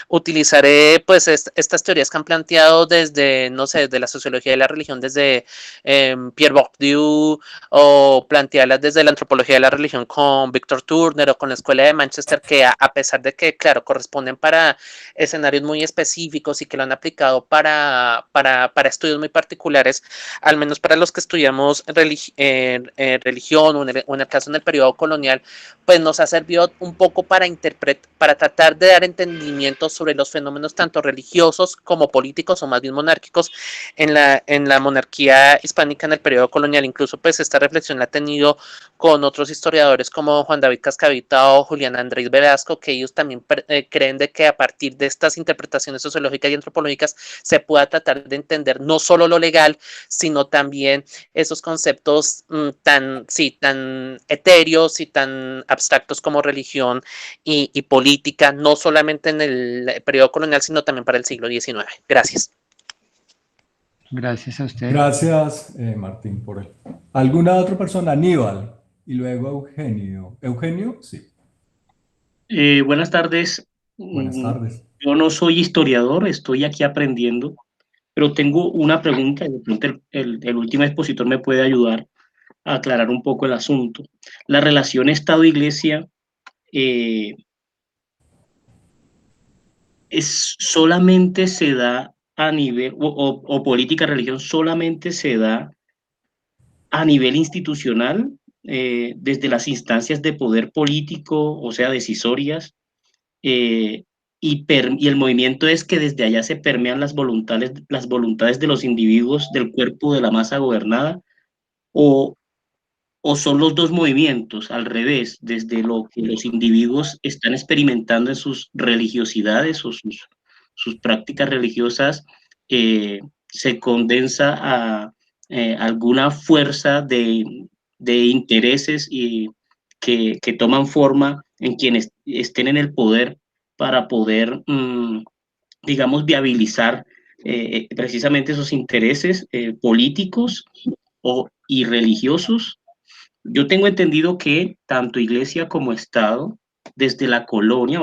Utilizaré pues estas teorías que han planteado desde, no sé, desde la sociología de la religión, desde Pierre Bourdieu, o plantearlas desde la antropología de la religión con Victor Turner o con la escuela de Manchester, que a pesar de que, claro, corresponden para escenarios muy específicos y que lo han aplicado para estudios muy particulares, al menos para los que estudiamos religión o en el caso en el periodo colonial, pues nos ha servido un poco para tratar de dar entendimiento sobre los fenómenos tanto religiosos como políticos o más bien monárquicos en la monarquía hispánica en el periodo colonial. Incluso pues esta reflexión la ha tenido con otros historiadores como Juan David Cascavita o Julián Andrés Velasco, que ellos también creen de que a partir de estas interpretaciones sociológicas y antropológicas se pueda tratar de entender no solo lo legal, sino también esos conceptos tan etéreos y tan abstractos como religión y política, no solamente en el periodo colonial, sino también para el siglo XIX. Gracias. Gracias a usted. Gracias, Martín, por él. ¿Alguna otra persona? Aníbal. Y luego Eugenio. ¿Eugenio? Sí. Buenas tardes. Buenas tardes. Yo no soy historiador, estoy aquí aprendiendo, pero tengo una pregunta y de pronto el último expositor me puede ayudar a aclarar un poco el asunto. La relación Estado-Iglesia solamente se da a nivel, o política, religión, solamente se da a nivel institucional, desde las instancias de poder político, o sea, decisorias, y el movimiento es que desde allá se permean las voluntades de los individuos del cuerpo de la masa gobernada, o son los dos movimientos al revés, desde lo que los individuos están experimentando en sus religiosidades o sus prácticas religiosas, se condensa a alguna fuerza de intereses y que toman forma en quienes estén en el poder para poder, digamos, viabilizar precisamente esos intereses políticos y religiosos. Yo tengo entendido que tanto Iglesia como Estado, desde la colonia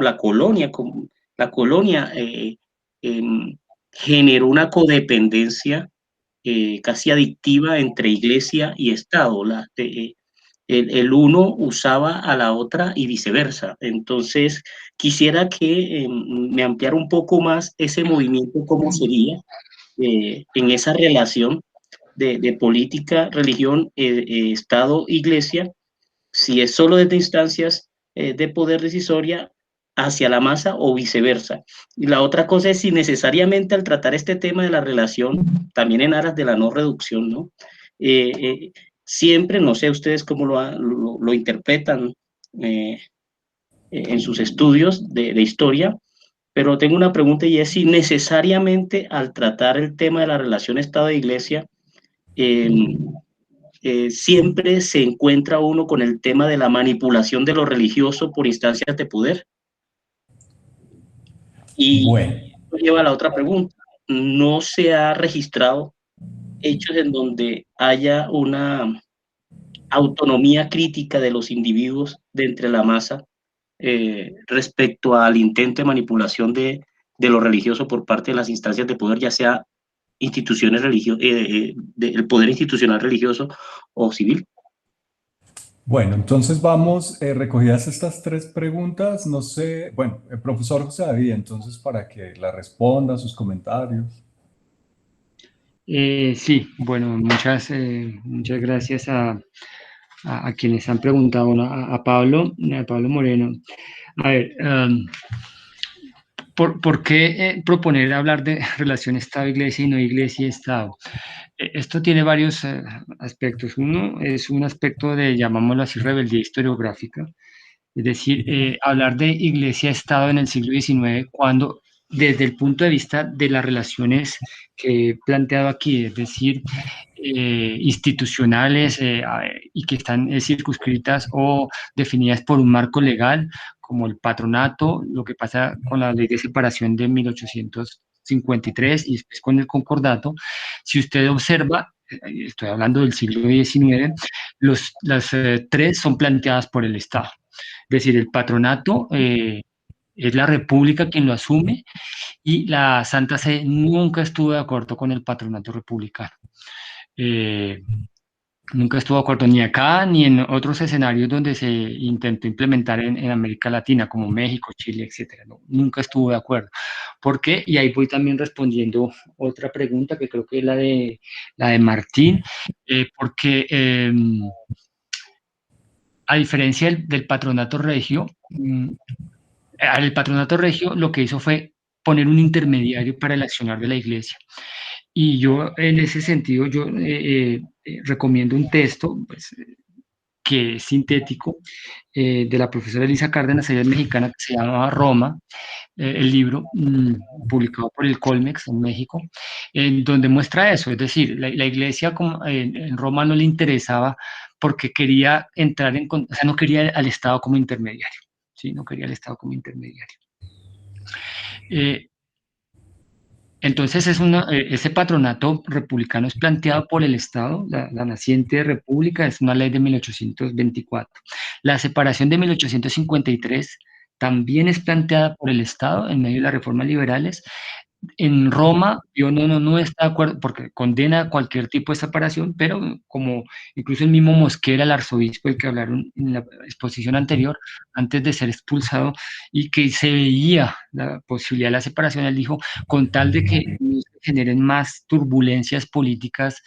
generó una codependencia casi adictiva entre Iglesia y Estado. El uno usaba a la otra y viceversa. Entonces, quisiera que me ampliara un poco más ese movimiento, cómo sería en esa relación de política, religión, Estado, Iglesia, si es solo desde instancias de poder decisoria hacia la masa o viceversa. Y la otra cosa es si necesariamente al tratar este tema de la relación, también en aras de la no reducción, ¿no? siempre, no sé ustedes cómo lo interpretan en sus estudios de historia, pero tengo una pregunta y es si necesariamente al tratar el tema de la relación Estado-Iglesia, siempre se encuentra uno con el tema de la manipulación de lo religioso por instancias de poder. Y Bueno, esto lleva a la otra pregunta. ¿No se ha registrado hechos en donde haya una autonomía crítica de los individuos de entre la masa respecto al intento de manipulación de lo religioso por parte de las instancias de poder, ya sea instituciones religiosas, del poder institucional religioso o civil? bueno, entonces vamos, recogidas estas tres preguntas, no sé, bueno, el profesor José David, entonces para que la responda, sus comentarios. Sí, bueno, muchas gracias a quienes han preguntado, ¿no? A Pablo Moreno. A ver, ¿por qué proponer hablar de relación Estado-Iglesia y no Iglesia-Estado? Esto tiene varios aspectos. Uno es un aspecto de, llamámoslo así, rebeldía historiográfica. Es decir, hablar de Iglesia-Estado en el siglo XIX, cuando desde el punto de vista de las relaciones que he planteado aquí, es decir, institucionales y que están circunscritas o definidas por un marco legal, como el patronato, lo que pasa con la ley de separación de 1853 y después con el concordato. Si usted observa, estoy hablando del siglo XIX, las tres son planteadas por el Estado. Es decir, el patronato es la República quien lo asume y la Santa Sede nunca estuvo de acuerdo con el patronato republicano. Nunca estuvo de acuerdo ni acá ni en otros escenarios donde se intentó implementar en América Latina, como México, Chile, etcétera. No, nunca estuvo de acuerdo. ¿Por qué? Y ahí voy también respondiendo otra pregunta que creo que es la de Martín, porque a diferencia del patronato regio, el patronato regio lo que hizo fue poner un intermediario para el accionar de la iglesia. Y yo, en ese sentido, yo recomiendo un texto pues, que es sintético de la profesora Elisa Cárdenas, ella es mexicana, que se llama Roma, el libro publicado por el Colmex en México, en donde muestra eso, es decir, la iglesia como, en Roma no le interesaba porque quería entrar o sea, no quería al Estado como intermediario, ¿sí? No quería al Estado como intermediario. Entonces, ese patronato republicano es planteado por el Estado, la naciente república es una ley de 1824. La separación de 1853 también es planteada por el Estado en medio de las reformas liberales. En Roma, yo no está de acuerdo, porque condena cualquier tipo de separación, pero como incluso el mismo Mosquera, el arzobispo, el que hablaron en la exposición anterior, antes de ser expulsado, y que se veía la posibilidad de la separación, él dijo, con tal de que no se generen más turbulencias políticas,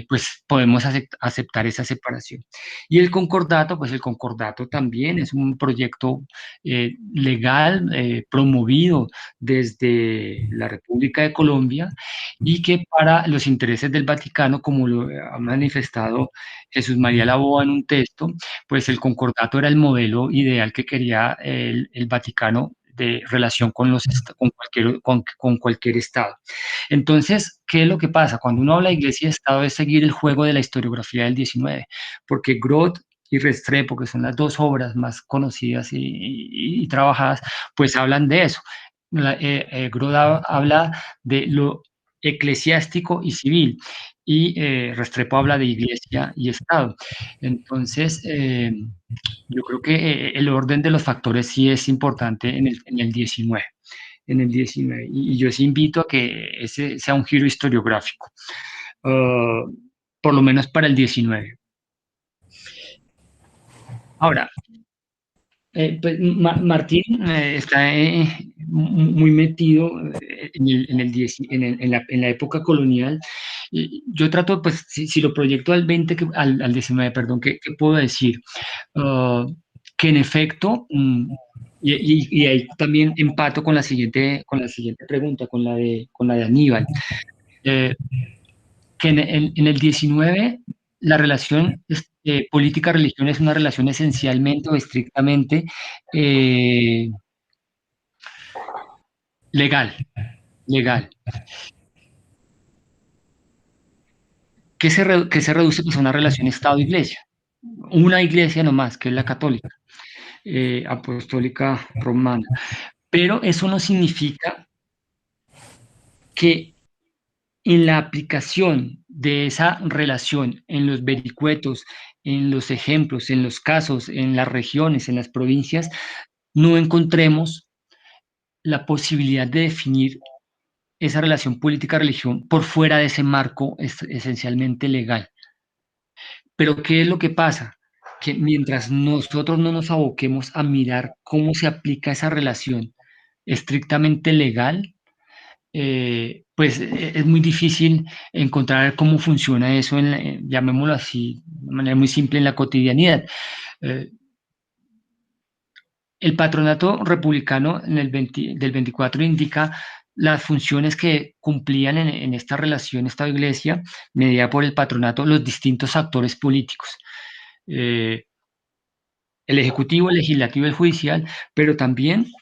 pues podemos aceptar esa separación. Y el concordato, pues el concordato también es un proyecto legal promovido desde la República de Colombia y que para los intereses del Vaticano, como lo ha manifestado Jesús María Laboa en un texto, pues el concordato era el modelo ideal que quería el Vaticano de relación con cualquier Estado. Entonces, ¿qué es lo que pasa? Cuando uno habla de Iglesia y Estado es seguir el juego de la historiografía del 19, porque Groth y Restrepo, que son las dos obras más conocidas y trabajadas, pues hablan de eso. Groth habla de lo eclesiástico y civil, y Restrepo habla de iglesia y Estado. Entonces, yo creo que el orden de los factores sí es importante en el 19. Y yo sí invito a que ese sea un giro historiográfico, por lo menos para el 19. Ahora, pues Martín está muy metido en la época colonial. Y yo trato, pues, si lo proyecto al 20, al 19, perdón, ¿qué puedo decir? Que en efecto, y ahí también empato con la siguiente pregunta, con la de Aníbal. que en el 19 la relación política-religión es una relación esencialmente o estrictamente legal. ¿Qué se reduce pues, a una relación Estado-Iglesia? Una iglesia nomás, que es la católica, apostólica romana. Pero eso no significa que en la aplicación de esa relación, en los vericuetos, en los ejemplos, en los casos, en las regiones, en las provincias, no encontremos la posibilidad de definir esa relación política-religión por fuera de ese marco esencialmente legal. Pero ¿qué es lo que pasa? Que mientras nosotros no nos aboquemos a mirar cómo se aplica esa relación estrictamente legal, pues es muy difícil encontrar cómo funciona eso, llamémoslo así, de manera muy simple en la cotidianidad. El patronato republicano del 24 indica las funciones que cumplían en esta relación Estado-Iglesia, mediada por el patronato, los distintos actores políticos. El Ejecutivo, el Legislativo y el Judicial, pero también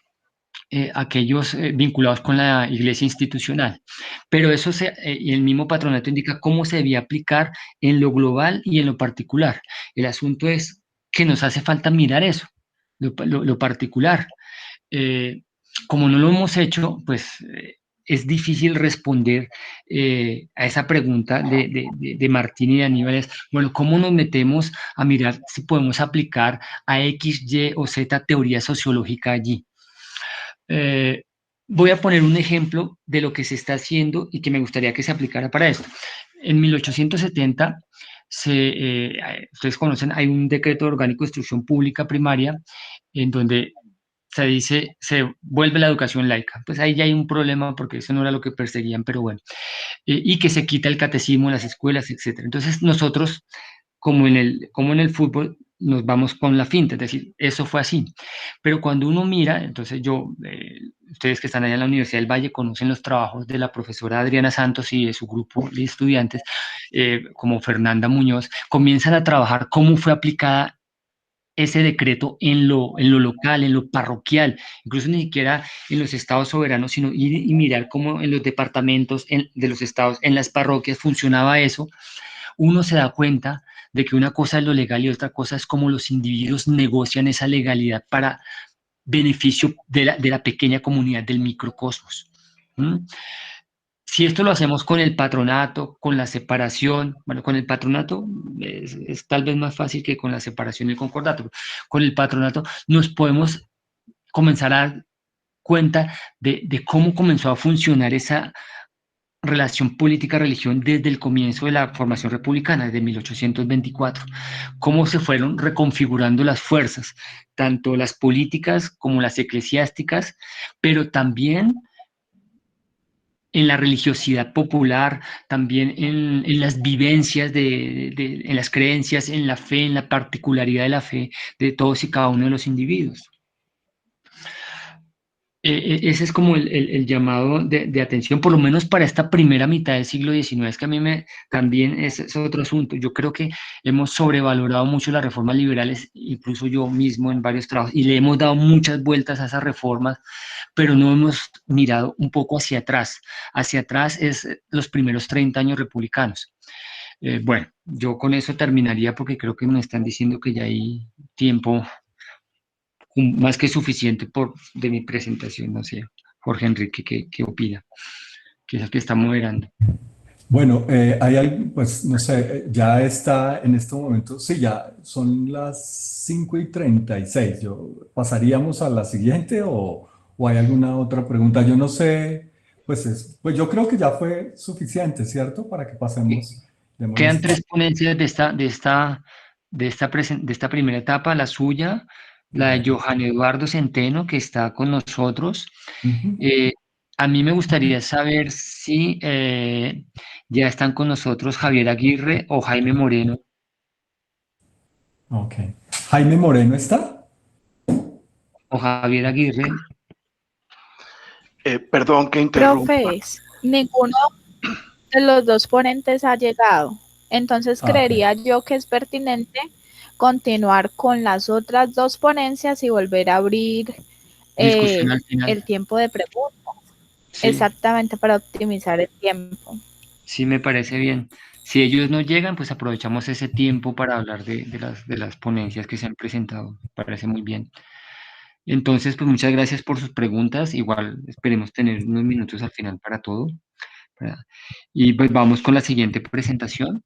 aquellos vinculados con la Iglesia institucional. Pero eso y el mismo patronato indica cómo se debía aplicar en lo global y en lo particular. El asunto es que nos hace falta mirar eso, lo particular. Como no lo hemos hecho, pues es difícil responder a esa pregunta de Martín y de Aníbal. Bueno, ¿cómo nos metemos a mirar si podemos aplicar a X, Y o Z teoría sociológica allí? Voy a poner un ejemplo de lo que se está haciendo y que me gustaría que se aplicara para esto. En 1870, ustedes conocen, hay un decreto orgánico de instrucción pública primaria en donde se dice, se vuelve la educación laica. Pues ahí ya hay un problema porque eso no era lo que perseguían, pero bueno. Y que se quita el catecismo en las escuelas, etc. Entonces nosotros, como en el fútbol, nos vamos con la finta, es decir, eso fue así. Pero cuando uno mira, entonces ustedes que están allá en la Universidad del Valle conocen los trabajos de la profesora Adriana Santos y de su grupo de estudiantes, como Fernanda Muñoz, comienzan a trabajar cómo fue aplicada ese decreto en lo local, en lo parroquial, incluso ni siquiera en los estados soberanos, sino ir y mirar cómo en los departamentos de los estados, en las parroquias funcionaba eso. Uno se da cuenta de que una cosa es lo legal y otra cosa es cómo los individuos negocian esa legalidad para beneficio de la pequeña comunidad del microcosmos. Si esto lo hacemos con el patronato, con la separación, bueno, con el patronato es tal vez más fácil que con la separación y el concordato. Con el patronato nos podemos comenzar a dar cuenta de cómo comenzó a funcionar esa relación política-religión desde el comienzo de la formación republicana, desde 1824, cómo se fueron reconfigurando las fuerzas, tanto las políticas como las eclesiásticas, pero también en la religiosidad popular, también en las vivencias, en las creencias, en la fe, en la particularidad de la fe de todos y cada uno de los individuos. Ese es como el llamado de atención, por lo menos para esta primera mitad del siglo XIX, es que a mí también es otro asunto. Yo creo que hemos sobrevalorado mucho las reformas liberales, incluso yo mismo en varios trabajos, y le hemos dado muchas vueltas a esas reformas, pero no hemos mirado un poco hacia atrás. Hacia atrás es los primeros 30 años republicanos. Bueno, yo con eso terminaría porque creo que me están diciendo que ya hay tiempo más que suficiente de mi presentación. No sé, Jorge Enrique, ¿qué opina? Que es el que está moderando. Bueno, pues no sé, ya está en este momento, sí, ya son las 5:36. ¿Pasaríamos a la siguiente o hay alguna otra pregunta? Yo no sé, pues yo creo que ya fue suficiente, ¿cierto? Para que pasemos. Quedan 3 ponencias de esta primera etapa, la suya, la de Johan Eduardo Centeno, que está con nosotros. A mí me gustaría saber si ya están con nosotros Javier Aguirre o Jaime Moreno. Ok. ¿Jaime Moreno está? O Javier Aguirre. Perdón que interrumpa. Profes, ninguno de los dos ponentes ha llegado. Entonces Ah, ok. creería yo que es pertinente continuar con las otras dos ponencias y volver a abrir Discusión al final. el tiempo de preguntas. Sí, Exactamente, para optimizar el tiempo. sí me parece bien. Si ellos no llegan, pues aprovechamos ese tiempo para hablar de las ponencias que se han presentado. Me parece muy bien. Entonces, pues muchas gracias por sus preguntas. Igual esperemos tener unos minutos al final para todo. Y pues vamos con la siguiente presentación,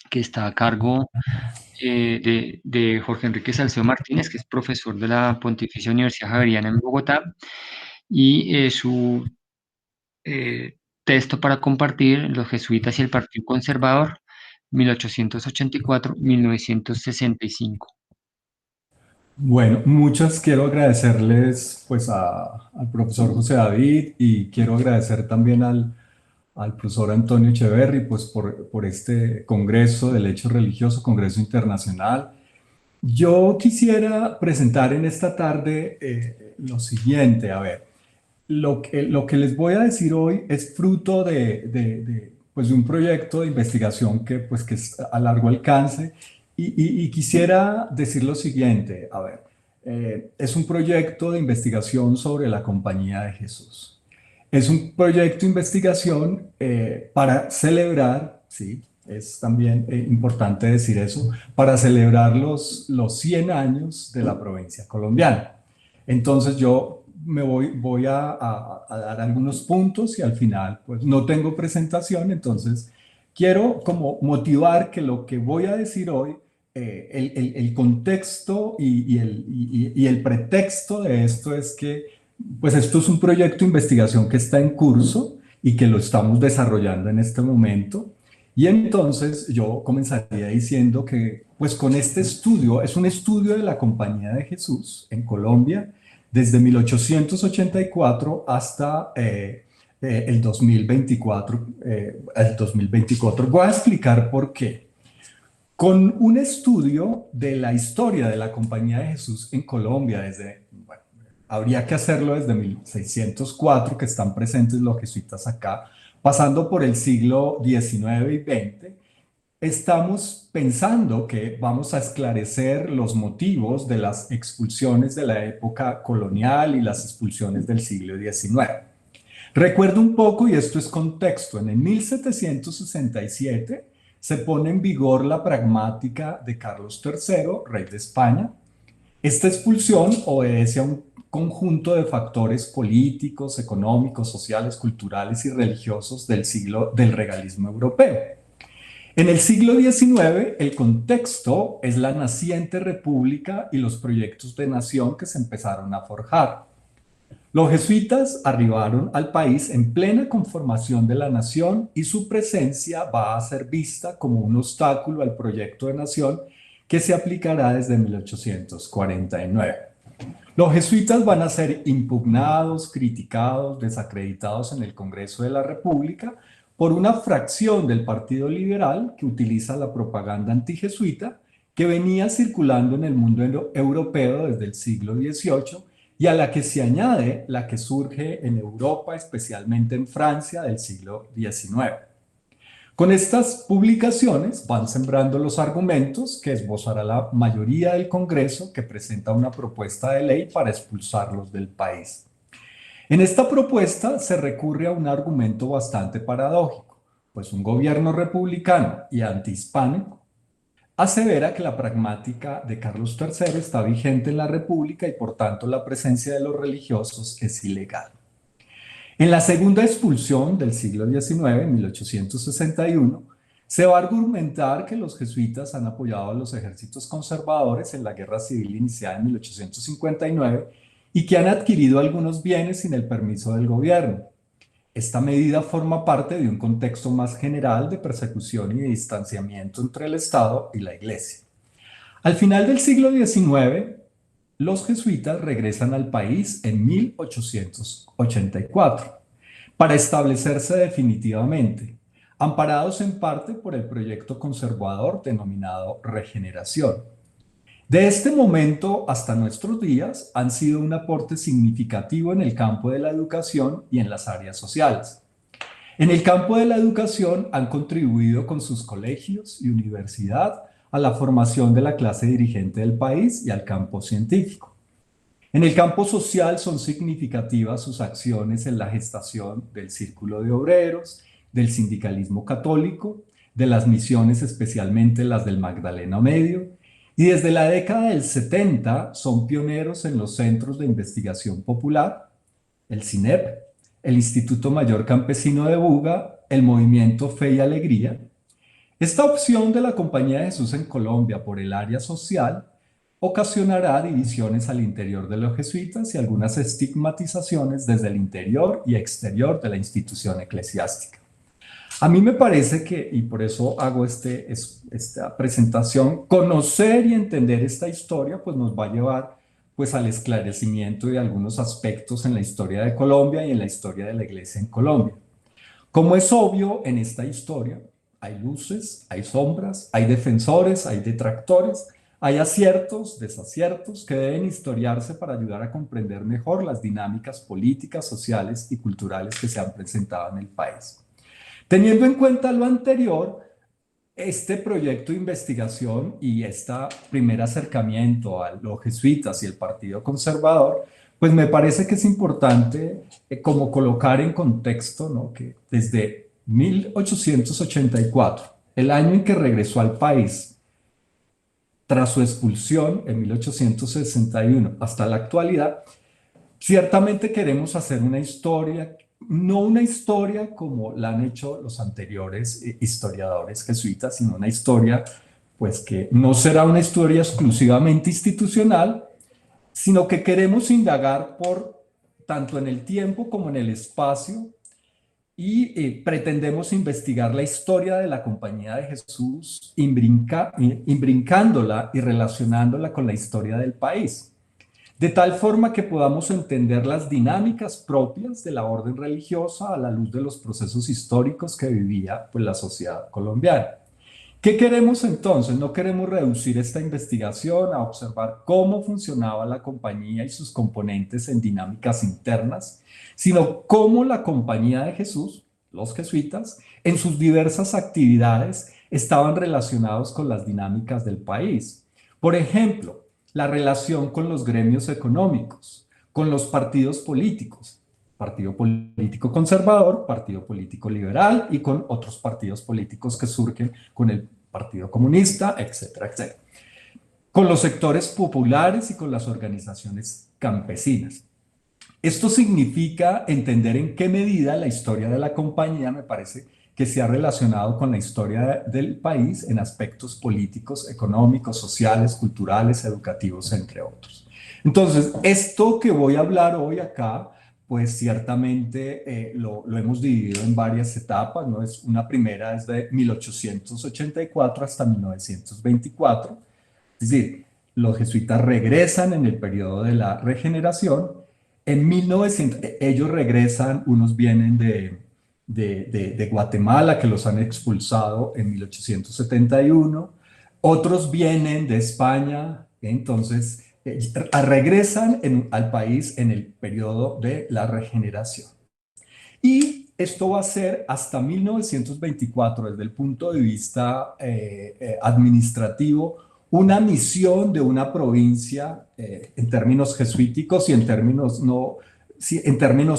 que está a cargo de Jorge Enrique Salcedo Martínez, que es profesor de la Pontificia Universidad Javeriana en Bogotá, y su texto para compartir, Los jesuitas y el Partido Conservador, 1884-1965. Bueno, muchas quiero agradecerles pues al profesor José David y quiero agradecer también al profesor Antonio Echeverry pues por este Congreso del Hecho Religioso, Congreso Internacional. Yo quisiera presentar en esta tarde lo siguiente, a ver, lo que les voy a decir hoy es fruto pues de un proyecto de investigación pues, que es a largo alcance y quisiera decir lo siguiente, a ver, es un proyecto de investigación sobre la Compañía de Jesús. Es un proyecto de investigación para celebrar, sí, es también importante decir eso, para celebrar los 100 años de la provincia colombiana. Entonces yo voy a dar algunos puntos y al final pues no tengo presentación, entonces quiero como motivar que lo que voy a decir hoy, el contexto y el pretexto de esto es que pues esto es un proyecto de investigación que está en curso y que lo estamos desarrollando en este momento. Y entonces yo comenzaría diciendo que pues con este estudio, es un estudio de la Compañía de Jesús en Colombia, desde 1884 hasta el 2024, el 2024. Voy a explicar por qué. Con un estudio de la historia de la Compañía de Jesús en Colombia, bueno, habría que hacerlo desde 1604, que están presentes los jesuitas acá, pasando por el siglo XIX y XX, estamos pensando que vamos a esclarecer los motivos de las expulsiones de la época colonial y las expulsiones del siglo XIX. Recuerdo un poco, y esto es contexto, en el 1767 se pone en vigor la pragmática de Carlos III, rey de España. Esta expulsión obedece a un conjunto de factores políticos, económicos, sociales, culturales y religiosos del regalismo europeo. En el siglo XIX, el contexto es la naciente república y los proyectos de nación que se empezaron a forjar. Los jesuitas arribaron al país en plena conformación de la nación y su presencia va a ser vista como un obstáculo al proyecto de nación que se aplicará desde 1849. Los jesuitas van a ser impugnados, criticados, desacreditados en el Congreso de la República por una fracción del Partido Liberal que utiliza la propaganda antijesuita que venía circulando en el mundo europeo desde el siglo XVIII y a la que se añade la que surge en Europa, especialmente en Francia, del siglo XIX. Con estas publicaciones van sembrando los argumentos que esbozará la mayoría del Congreso que presenta una propuesta de ley para expulsarlos del país. En esta propuesta se recurre a un argumento bastante paradójico, pues un gobierno republicano y antihispánico asevera que la pragmática de Carlos III está vigente en la República y por tanto la presencia de los religiosos es ilegal. En la segunda expulsión del siglo XIX, en 1861, se va a argumentar que los jesuitas han apoyado a los ejércitos conservadores en la guerra civil iniciada en 1859 y que han adquirido algunos bienes sin el permiso del gobierno. Esta medida forma parte de un contexto más general de persecución y de distanciamiento entre el Estado y la Iglesia. Al final del siglo XIX, los jesuitas regresan al país en 1884 para establecerse definitivamente, amparados en parte por el proyecto conservador denominado Regeneración. De este momento hasta nuestros días han sido un aporte significativo en el campo de la educación y en las áreas sociales. En el campo de la educación han contribuido con sus colegios y universidad a la formación de la clase dirigente del país y al campo científico. En el campo social son significativas sus acciones en la gestación del Círculo de Obreros, del sindicalismo católico, de las misiones, especialmente las del Magdalena Medio, y desde la década del 70 son pioneros en los centros de investigación popular, el CINEP, el Instituto Mayor Campesino de Buga, el movimiento Fe y Alegría. Esta opción de la Compañía de Jesús en Colombia por el área social ocasionará divisiones al interior de los jesuitas y algunas estigmatizaciones desde el interior y exterior de la institución eclesiástica. A mí me parece que, y por eso hago esta presentación, conocer y entender esta historia pues nos va a llevar pues al esclarecimiento de algunos aspectos en la historia de Colombia y en la historia de la Iglesia en Colombia. Como es obvio, en esta historia hay luces, hay sombras, hay defensores, hay detractores, hay aciertos, desaciertos que deben historiarse para ayudar a comprender mejor las dinámicas políticas, sociales y culturales que se han presentado en el país. Teniendo en cuenta lo anterior, este proyecto de investigación y este primer acercamiento a los jesuitas y el Partido Conservador, pues me parece que es importante como colocar en contexto, ¿no?, que desde 1884, el año en que regresó al país, tras su expulsión en 1861 hasta la actualidad, ciertamente queremos hacer una historia, no una historia como la han hecho los anteriores historiadores jesuitas, sino una historia pues que no será una historia exclusivamente institucional, sino que queremos indagar por tanto en el tiempo como en el espacio y pretendemos investigar la historia de la Compañía de Jesús, imbrincándola y relacionándola con la historia del país, de tal forma que podamos entender las dinámicas propias de la orden religiosa a la luz de los procesos históricos que vivía pues, la sociedad colombiana. ¿Qué queremos entonces? No queremos reducir esta investigación a observar cómo funcionaba la compañía y sus componentes en dinámicas internas, sino cómo la Compañía de Jesús, los jesuitas, en sus diversas actividades estaban relacionados con las dinámicas del país. Por ejemplo, la relación con los gremios económicos, con los partidos políticos, Partido Político Conservador, Partido Político Liberal y con otros partidos políticos que surgen con el Partido Comunista, etcétera, etcétera. Con los sectores populares y con las organizaciones campesinas. Esto significa entender en qué medida la historia de la compañía me parece que se ha relacionado con la historia del país en aspectos políticos, económicos, sociales, culturales, educativos, entre otros. Entonces, esto que voy a hablar hoy acá, pues ciertamente lo hemos dividido en varias etapas, ¿no? Es una primera desde 1884 hasta 1924, es decir, los jesuitas regresan en el periodo de la regeneración. En 1900, ellos regresan, unos vienen de Guatemala, que los han expulsado en 1871, otros vienen de España, entonces regresan al país en el periodo de la regeneración. Y esto va a ser hasta 1924, desde el punto de vista administrativo, una misión de una provincia en términos jesuíticos y en términos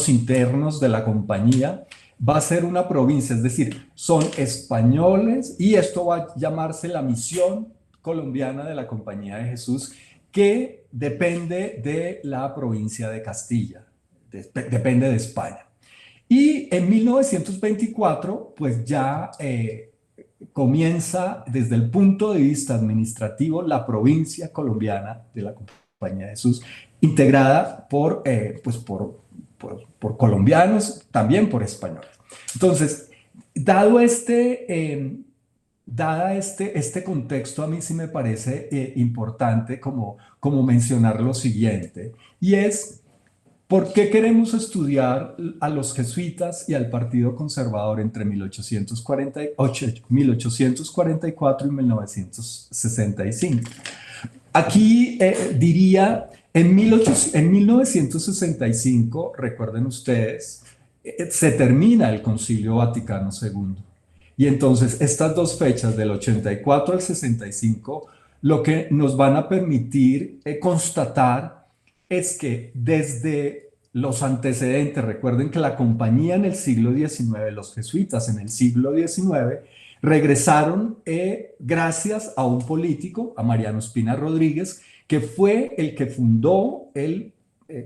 internos de la compañía, va a ser una provincia, es decir, son españoles y esto va a llamarse la misión colombiana de la Compañía de Jesús, que depende de la provincia de Castilla, depende de España. Y en 1924, pues ya comienza desde el punto de vista administrativo la provincia colombiana de la Compañía de Jesús, integrada por colombianos, también por españoles. Entonces, dado este contexto, a mí sí me parece importante como mencionar lo siguiente, y es ¿por qué queremos estudiar a los jesuitas y al Partido Conservador entre 1844 y 1965? Aquí diría, en 1965, recuerden ustedes, se termina el Concilio Vaticano II. Y entonces estas dos fechas, del 84 al 65, lo que nos van a permitir constatar es que desde los antecedentes, recuerden que la compañía en el siglo XIX, los jesuitas en el siglo XIX, regresaron gracias a un político, a Mariano Espina Rodríguez, que fue el que fundó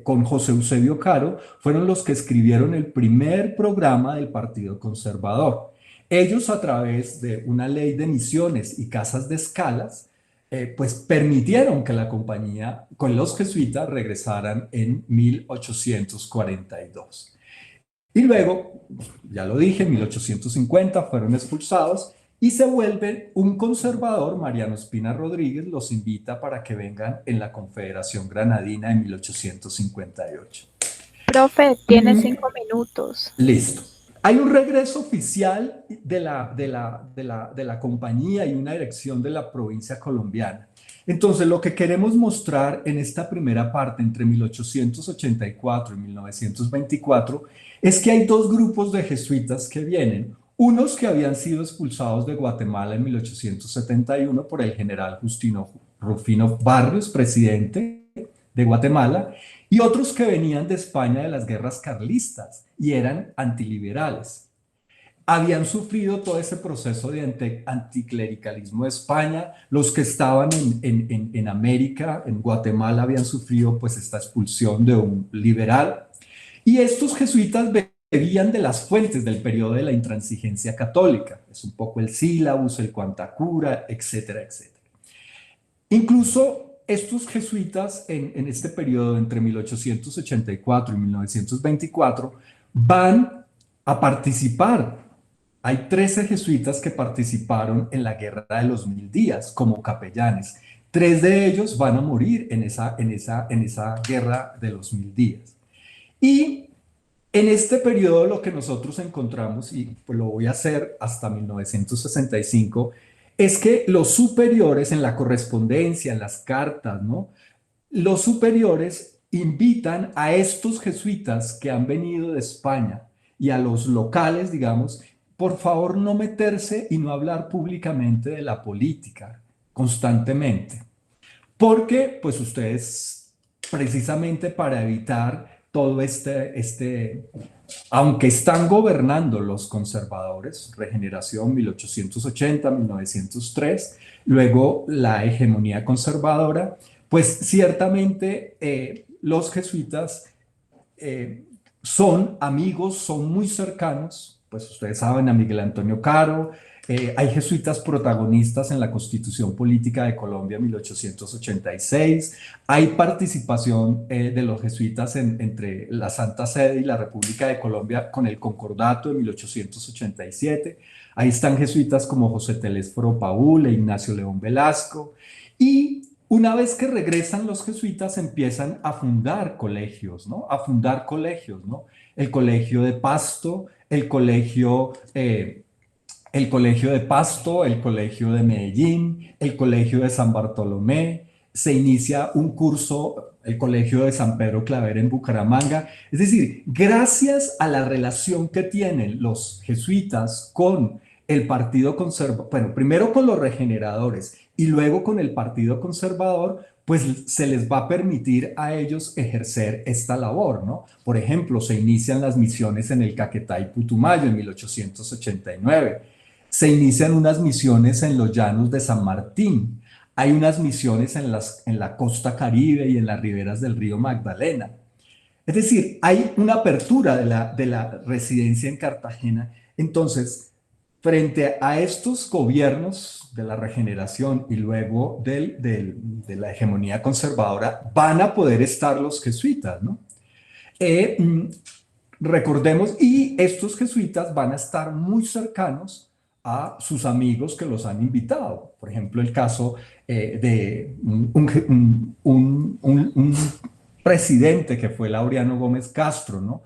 con José Eusebio Caro, fueron los que escribieron el primer programa del Partido Conservador. Ellos, a través de una ley de misiones y casas de escalas, pues permitieron que la compañía con los jesuitas regresaran en 1842. Y luego, ya lo dije, en 1850 fueron expulsados y se vuelve un conservador. Mariano Espina Rodríguez los invita para que vengan en la Confederación Granadina en 1858. Profe, tiene 5 minutos. Listo. Hay un regreso oficial de la compañía y una elección de la provincia colombiana. Entonces, lo que queremos mostrar en esta primera parte, entre 1884 y 1924, es que hay dos grupos de jesuitas que vienen. Unos que habían sido expulsados de Guatemala en 1871 por el general Justino Rufino Barrios, presidente de Guatemala, y otros que venían de España de las guerras carlistas y eran antiliberales. Habían sufrido todo ese proceso de anticlericalismo de España. Los que estaban en América, en Guatemala, habían sufrido pues esta expulsión de un liberal. Y estos jesuitas bebían de las fuentes del periodo de la intransigencia católica. Es un poco el sílabus, el Cuantacura, etcétera, etcétera. Incluso estos jesuitas en este periodo entre 1884 y 1924 van a participar. Hay 13 jesuitas que participaron en la Guerra de los 1000 días como capellanes. 3 de ellos van a morir en esa Guerra de los 1000 días. Y en este periodo lo que nosotros encontramos, y pues lo voy a hacer hasta 1965, es que los superiores en la correspondencia, en las cartas, ¿no? Los superiores invitan a estos jesuitas que han venido de España y a los locales, digamos, por favor no meterse y no hablar públicamente de la política constantemente. Porque, pues ustedes, precisamente para evitar todo aunque están gobernando los conservadores, Regeneración 1880, 1903, luego la hegemonía conservadora, pues ciertamente los jesuitas son amigos, son muy cercanos, pues ustedes saben, a Miguel Antonio Caro. Hay jesuitas protagonistas en la Constitución Política de Colombia en 1886. Hay participación de los jesuitas entre la Santa Sede y la República de Colombia con el Concordato de 1887. Ahí están jesuitas como José Telésforo Paúl e Ignacio León Velasco. Y una vez que regresan los jesuitas empiezan a fundar colegios, ¿no? El Colegio de Pasto, el Colegio de Pasto, el Colegio de Medellín, el Colegio de San Bartolomé. Se inicia un curso, el Colegio de San Pedro Claver en Bucaramanga. Es decir, gracias a la relación que tienen los jesuitas con el Partido Conservador, bueno, primero con los regeneradores y luego con el Partido Conservador, pues se les va a permitir a ellos ejercer esta labor, ¿no? Por ejemplo, se inician las misiones en el Caquetá y Putumayo en 1889. Se inician unas misiones en los llanos de San Martín. Hay unas misiones en la costa Caribe y en las riberas del río Magdalena. Es decir, hay una apertura de la residencia en Cartagena. Entonces, frente a estos gobiernos de la regeneración y luego de la hegemonía conservadora, van a poder estar los jesuitas, ¿no? Recordemos, y estos jesuitas van a estar muy cercanos a sus amigos que los han invitado. Por ejemplo, el caso de un presidente que fue Laureano Gómez Castro, ¿no?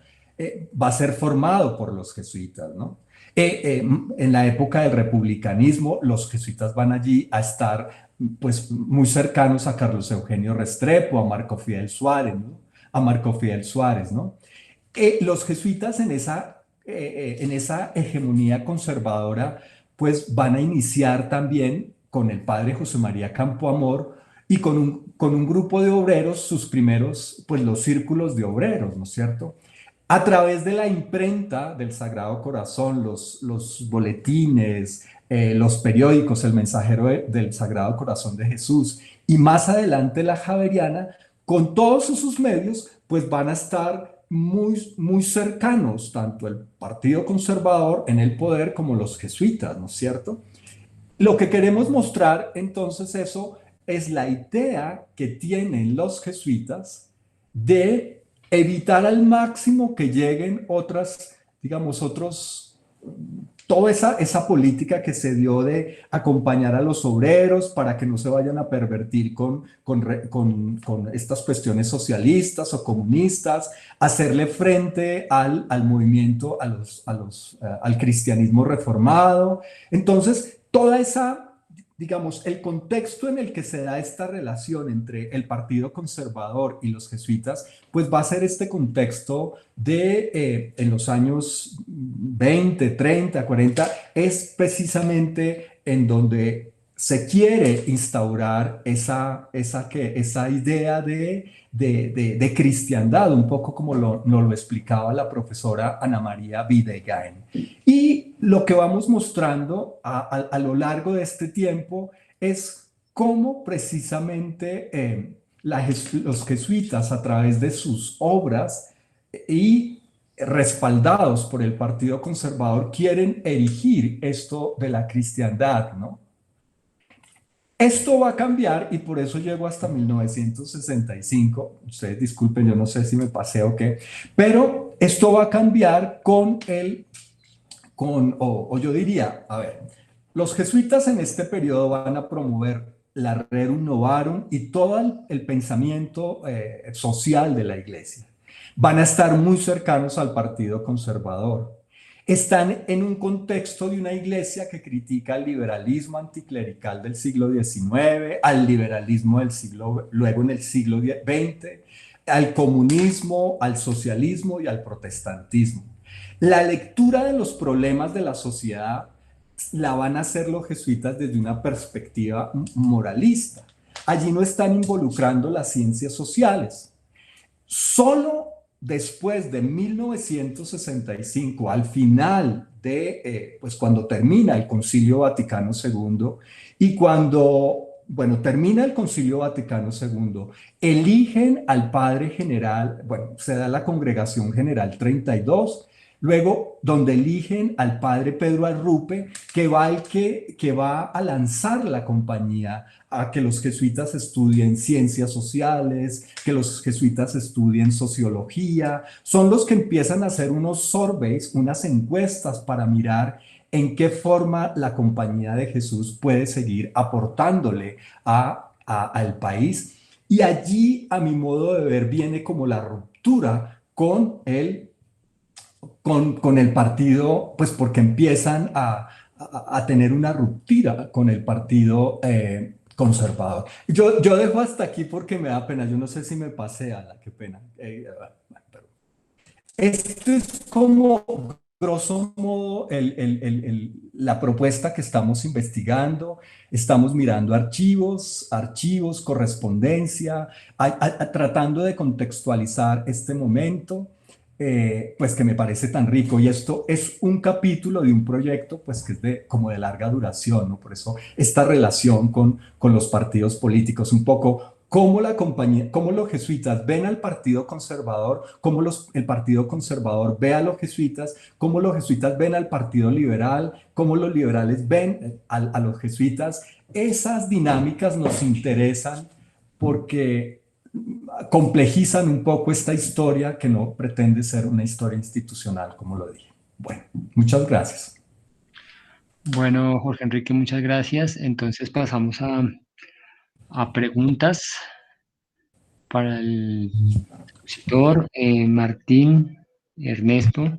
Va a ser formado por los jesuitas, ¿no? En la época del republicanismo, los jesuitas van allí a estar pues, muy cercanos a Carlos Eugenio Restrepo, a Marco Fidel Suárez, ¿no? Los jesuitas en esa hegemonía conservadora, pues van a iniciar también con el padre José María Campoamor y con un grupo de obreros, sus primeros, pues los círculos de obreros, ¿no es cierto? A través de la imprenta del Sagrado Corazón, los boletines, los periódicos, el mensajero del Sagrado Corazón de Jesús y más adelante la Javeriana, con todos sus medios, pues van a estar muy, muy cercanos, tanto el Partido Conservador en el poder como los jesuitas, ¿no es cierto? Lo que queremos mostrar entonces eso es la idea que tienen los jesuitas de evitar al máximo que lleguen otras, digamos, toda esa política que se dio de acompañar a los obreros para que no se vayan a pervertir con estas cuestiones socialistas o comunistas, hacerle frente al movimiento, al cristianismo reformado. Entonces, toda esa, digamos, el contexto en el que se da esta relación entre el Partido Conservador y los jesuitas, pues va a ser este contexto de en los años 20, 30, 40, es precisamente en donde se quiere instaurar esa idea de cristiandad, un poco como nos lo explicaba la profesora Ana María Videgain. Y lo que vamos mostrando a lo largo de este tiempo es cómo precisamente los jesuitas a través de sus obras y respaldados por el Partido Conservador quieren erigir esto de la cristiandad, ¿no? Esto va a cambiar y por eso llego hasta 1965. Ustedes disculpen, yo no sé si me pasé o qué, pero esto va a cambiar o yo diría, a ver, los jesuitas en este periodo van a promover la Rerum Novarum y todo el pensamiento social de la iglesia. Van a estar muy cercanos al Partido Conservador. Están en un contexto de una iglesia que critica el liberalismo anticlerical del siglo XIX, al liberalismo luego en el siglo XX, al comunismo, al socialismo y al protestantismo. La lectura de los problemas de la sociedad la van a hacer los jesuitas desde una perspectiva moralista. Allí no están involucrando las ciencias sociales. Solo después de 1965, al final pues cuando termina el Concilio Vaticano II y cuando, bueno, termina el Concilio Vaticano II, eligen al Padre General, bueno, se da la Congregación General 32, luego donde eligen al Padre Pedro Arrupe, que va a lanzar la compañía a que los jesuitas estudien ciencias sociales, que los jesuitas estudien sociología. Son los que empiezan a hacer unos surveys, unas encuestas para mirar en qué forma la compañía de Jesús puede seguir aportándole al país. Y allí, a mi modo de ver, viene como la ruptura con el partido, pues porque empiezan a tener una ruptura con el partido conservador. Yo dejo hasta aquí porque me da pena, yo no sé si me pasé, Ana, qué pena. Esto es como, grosso modo, la propuesta que estamos investigando. Estamos mirando archivos, correspondencia, tratando de contextualizar este momento. Pues que me parece tan rico, y esto es un capítulo de un proyecto pues que es como de larga duración, ¿no? Por eso esta relación con los partidos políticos, un poco cómo los jesuitas ven al Partido Conservador, cómo el Partido Conservador ve a los jesuitas, cómo los jesuitas ven al Partido Liberal, cómo los liberales ven a los jesuitas. Esas dinámicas nos interesan porque complejizan un poco esta historia que no pretende ser una historia institucional, como lo dije. Bueno, muchas gracias. Bueno, Jorge Enrique, muchas gracias. Entonces pasamos a preguntas para el expositor. Martín, Ernesto.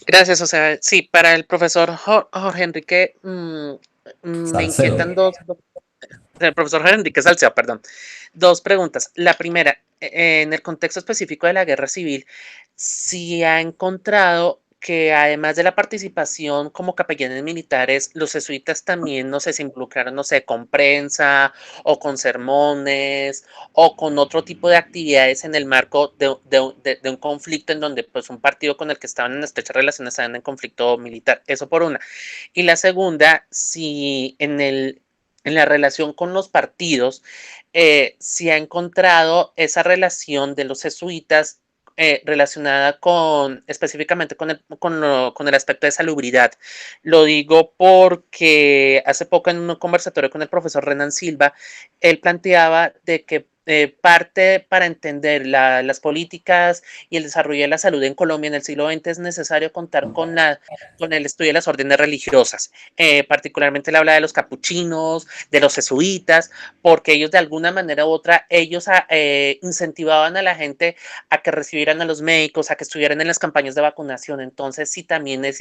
Gracias, o sea, sí, para el profesor Jorge Enrique me inquietan dos El profesor Enrique Salcedo, perdón. Dos preguntas. La primera, en el contexto específico de la guerra civil, si ha encontrado que además de la participación como capellanes militares, los jesuitas también, no sé, se involucraron, no sé, con prensa o con sermones o con otro tipo de actividades en el marco de un conflicto en donde pues un partido con el que estaban en estrechas relaciones estaban en conflicto militar. Eso por una. Y la segunda, si en la relación con los partidos, si ha encontrado esa relación de los jesuitas relacionada con específicamente con el aspecto de salubridad. Lo digo porque hace poco en un conversatorio con el profesor Renan Silva, él planteaba de que parte para entender las políticas y el desarrollo de la salud en Colombia en el siglo XX es necesario contar con el estudio de las órdenes religiosas. Particularmente él habla de los capuchinos, de los jesuitas, porque ellos de alguna manera u otra, ellos incentivaban a la gente a que recibieran a los médicos, a que estuvieran en las campañas de vacunación. Entonces sí, también es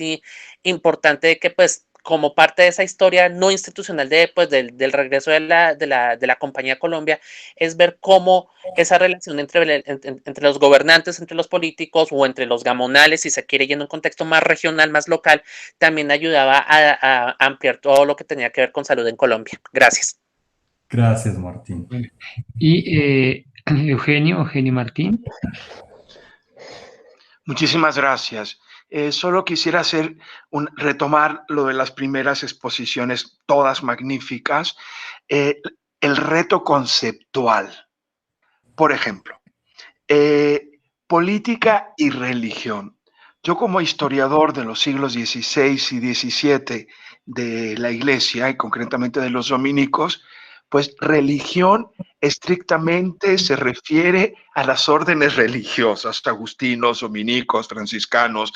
importante de que pues como parte de esa historia no institucional pues, del regreso de la Compañía Colombia, es ver cómo esa relación entre los gobernantes, entre los políticos o entre los gamonales, si se quiere, y en un contexto más regional, más local, también ayudaba a ampliar todo lo que tenía que ver con salud en Colombia. Gracias. Gracias, Martín. Bueno, y Eugenio Martín. Muchísimas gracias. Solo quisiera retomar lo de las primeras exposiciones, todas magníficas, el reto conceptual. Por ejemplo, política y religión. Yo como historiador de los siglos XVI y XVII de la Iglesia, y concretamente de los dominicos, pues religión estrictamente se refiere a las órdenes religiosas, agustinos, dominicos, franciscanos,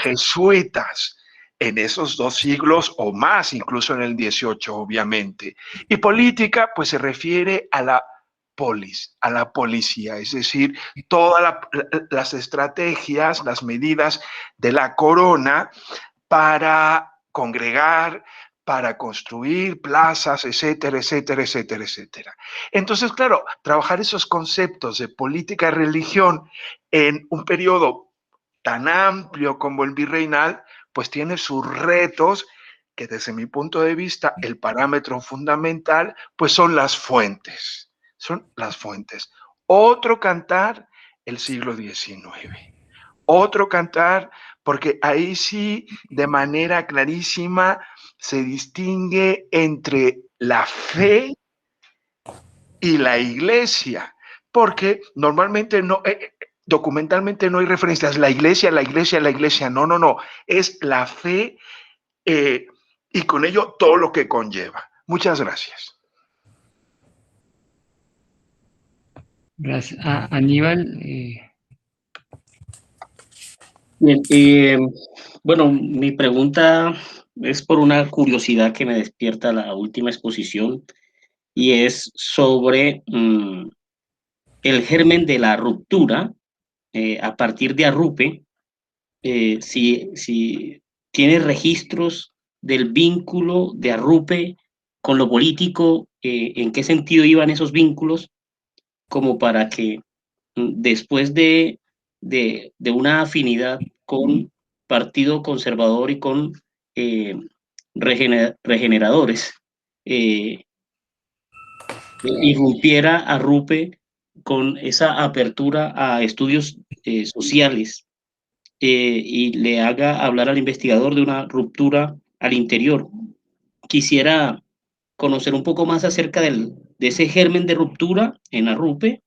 jesuitas, en esos 2 siglos o más, incluso en el XVIII, obviamente. Y política, pues se refiere a la a la policía, es decir, todas las estrategias, las medidas de la corona para congregar, para construir plazas, etcétera, etcétera, etcétera, etcétera. Entonces, claro, trabajar esos conceptos de política y religión en un periodo tan amplio como el virreinal, pues tiene sus retos que desde mi punto de vista el parámetro fundamental pues son las fuentes. Son las fuentes. Otro cantar, el siglo XIX. Otro cantar, porque ahí sí, de manera clarísima, se distingue entre la fe y la iglesia, porque normalmente no, documentalmente no hay referencias, la iglesia, la iglesia, la iglesia, no, no, no, es la fe y con ello todo lo que conlleva. Muchas gracias. Gracias. Aníbal. Bien, bueno, mi pregunta es por una curiosidad que me despierta la última exposición y es sobre el germen de la ruptura a partir de Arrupe, si tiene registros del vínculo de Arrupe con lo político, en qué sentido iban esos vínculos, como para que después de una afinidad con Partido Conservador y con regeneradores, irrumpiera Arrupe con esa apertura a estudios sociales y le haga hablar al investigador de una ruptura al interior. Quisiera conocer un poco más acerca de ese germen de ruptura en Arrupe,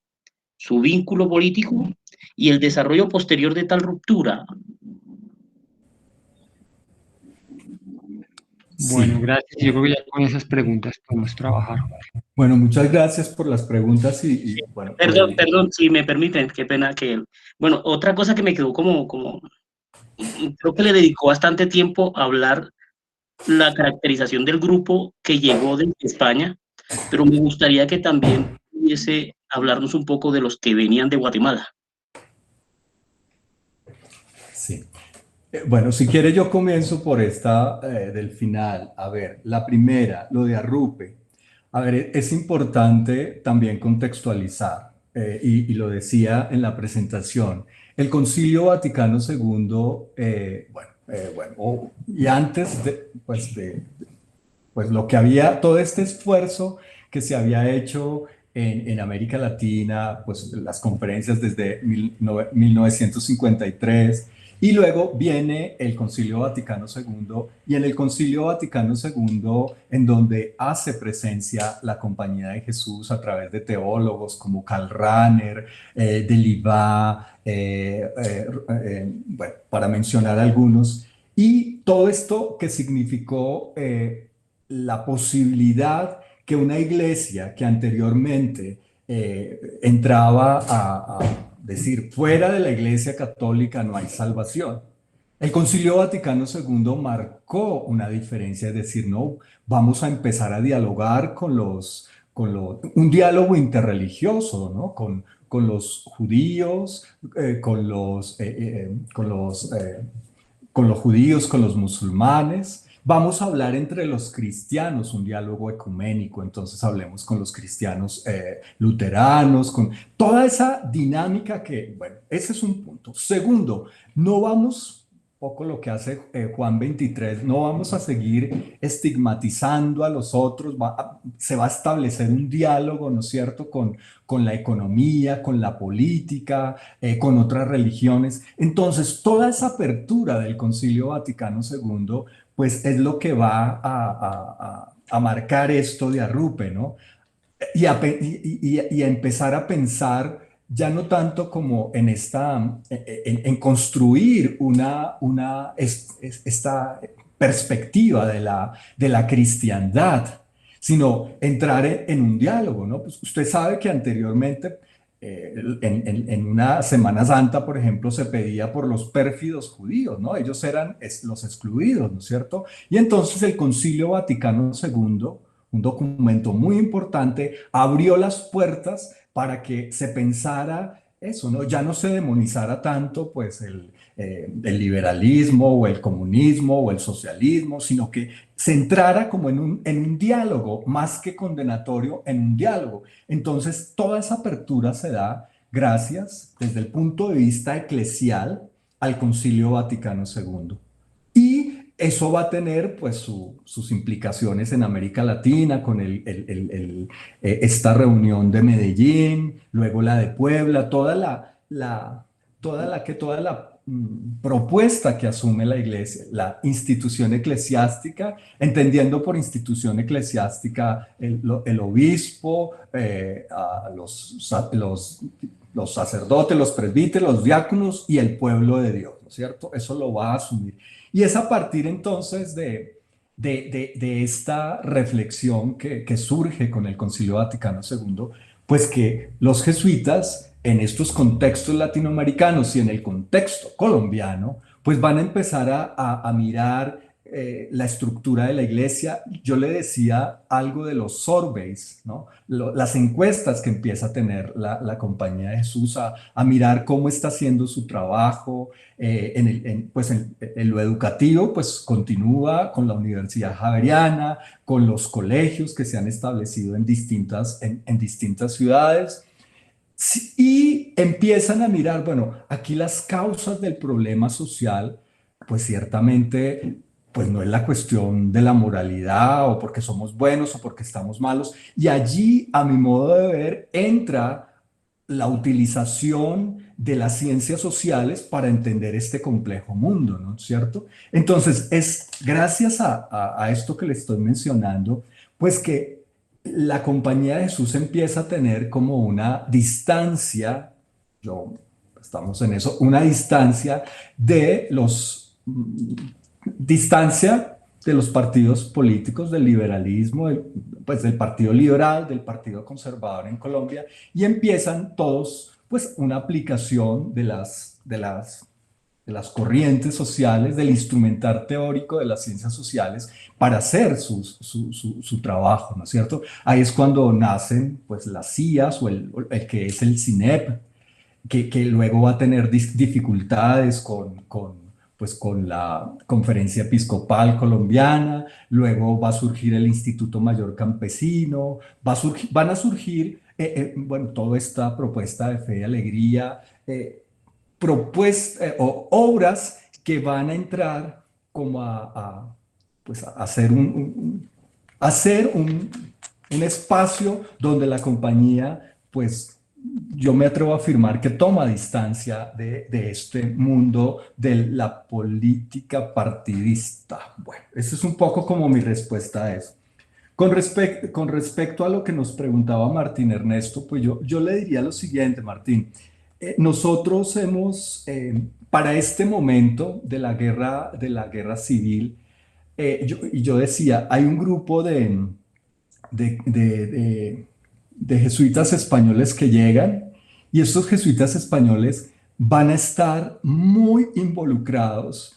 su vínculo político y el desarrollo posterior de tal ruptura. Bueno, Sí. gracias. Yo creo que ya con esas preguntas podemos trabajar. Bueno, muchas gracias por las preguntas bueno. Perdón, si me permiten, qué pena que... Bueno, otra cosa que me quedó como creo que le dedicó bastante tiempo a hablar la caracterización del grupo que llegó desde España, pero me gustaría que también pudiese hablarnos un poco de los que venían de Guatemala. Sí. Bueno, si quiere yo comienzo por esta del final. A ver, la primera, lo de Arrupe. A ver, es importante también contextualizar, y lo decía en la presentación, el Concilio Vaticano II, y antes pues lo que había, todo este esfuerzo que se había hecho en América Latina, pues las conferencias desde 1953, y luego viene el Concilio Vaticano II, y en el Concilio Vaticano II, en donde hace presencia la Compañía de Jesús a través de teólogos como Karl Rahner, Delibat, bueno, para mencionar algunos, y todo esto que significó la posibilidad que una iglesia que anteriormente entraba a decir, fuera de la iglesia católica no hay salvación. El Concilio Vaticano II marcó una diferencia, es decir, no, vamos a empezar a dialogar un diálogo interreligioso, ¿no? Con los judíos, con los judíos, con los musulmanes. Vamos a hablar entre los cristianos, un diálogo ecuménico, entonces hablemos con los cristianos luteranos, con toda esa dinámica que, bueno, ese es un punto. Segundo, no vamos, poco lo que hace Juan 23, no vamos a seguir estigmatizando a los otros, se va a establecer un diálogo, ¿no es cierto?, con la economía, con la política, con otras religiones. Entonces, toda esa apertura del Concilio Vaticano II, pues es lo que va a marcar esto de arrupe, ¿no? Y a empezar a pensar ya no tanto como en construir esta perspectiva de la cristiandad, sino entrar en un diálogo, ¿no? Pues usted sabe que anteriormente, en una Semana Santa, por ejemplo, se pedía por los pérfidos judíos, ¿no? Ellos eran los excluidos, ¿no es cierto? Y entonces el Concilio Vaticano II, un documento muy importante, abrió las puertas para que se pensara eso, ¿no? Ya no se demonizara tanto, pues, el liberalismo o el comunismo o el socialismo, sino que se entrara como en un diálogo, más que condenatorio, en un diálogo. Entonces, toda esa apertura se da gracias, desde el punto de vista eclesial, al Concilio Vaticano II. Y eso va a tener pues sus implicaciones en América Latina con esta reunión de Medellín, luego la de Puebla, toda la propuesta que asume la iglesia, la institución eclesiástica, entendiendo por institución eclesiástica el obispo, los sacerdotes, los presbíteros, los diáconos y el pueblo de Dios, ¿no es cierto? Eso lo va a asumir. Y es a partir entonces de esta reflexión que surge con el Concilio Vaticano II, pues que los jesuitas en estos contextos latinoamericanos y en el contexto colombiano, pues van a empezar a mirar la estructura de la iglesia. Yo le decía algo de los surveys, ¿no? Las encuestas que empieza a tener la Compañía de Jesús, a mirar cómo está haciendo su trabajo. En lo educativo, pues continúa con la Universidad Javeriana, con los colegios que se han establecido en distintas ciudades. Y empiezan a mirar, bueno, aquí las causas del problema social, pues ciertamente, pues no es la cuestión de la moralidad o porque somos buenos o porque estamos malos. Y allí, a mi modo de ver, entra la utilización de las ciencias sociales para entender este complejo mundo, ¿no es cierto? Entonces, es gracias a esto que le estoy mencionando, pues que la Compañía de Jesús empieza a tener como una distancia, estamos en eso, una distancia de los partidos políticos, del liberalismo, pues del Partido Liberal, del Partido Conservador en Colombia, y empiezan todos, pues, una aplicación de las corrientes sociales, del instrumental teórico de las ciencias sociales para hacer su trabajo, ¿no es cierto? Ahí es cuando nacen, pues, las CIAs o el que es el CINEP, que luego va a tener dificultades pues con la Conferencia Episcopal Colombiana, luego va a surgir el Instituto Mayor Campesino, van a surgir, bueno, toda esta propuesta de fe y alegría, o obras que van a entrar como pues a hacer un espacio donde la compañía, pues yo me atrevo a afirmar que toma distancia de este mundo de la política partidista. Bueno, esa es un poco como mi respuesta a eso. Con respecto a lo que nos preguntaba Martín Ernesto, pues yo le diría lo siguiente, Martín. Nosotros hemos, para este momento de la guerra civil, yo decía, hay un grupo de jesuitas españoles que llegan y estos jesuitas españoles van a estar muy involucrados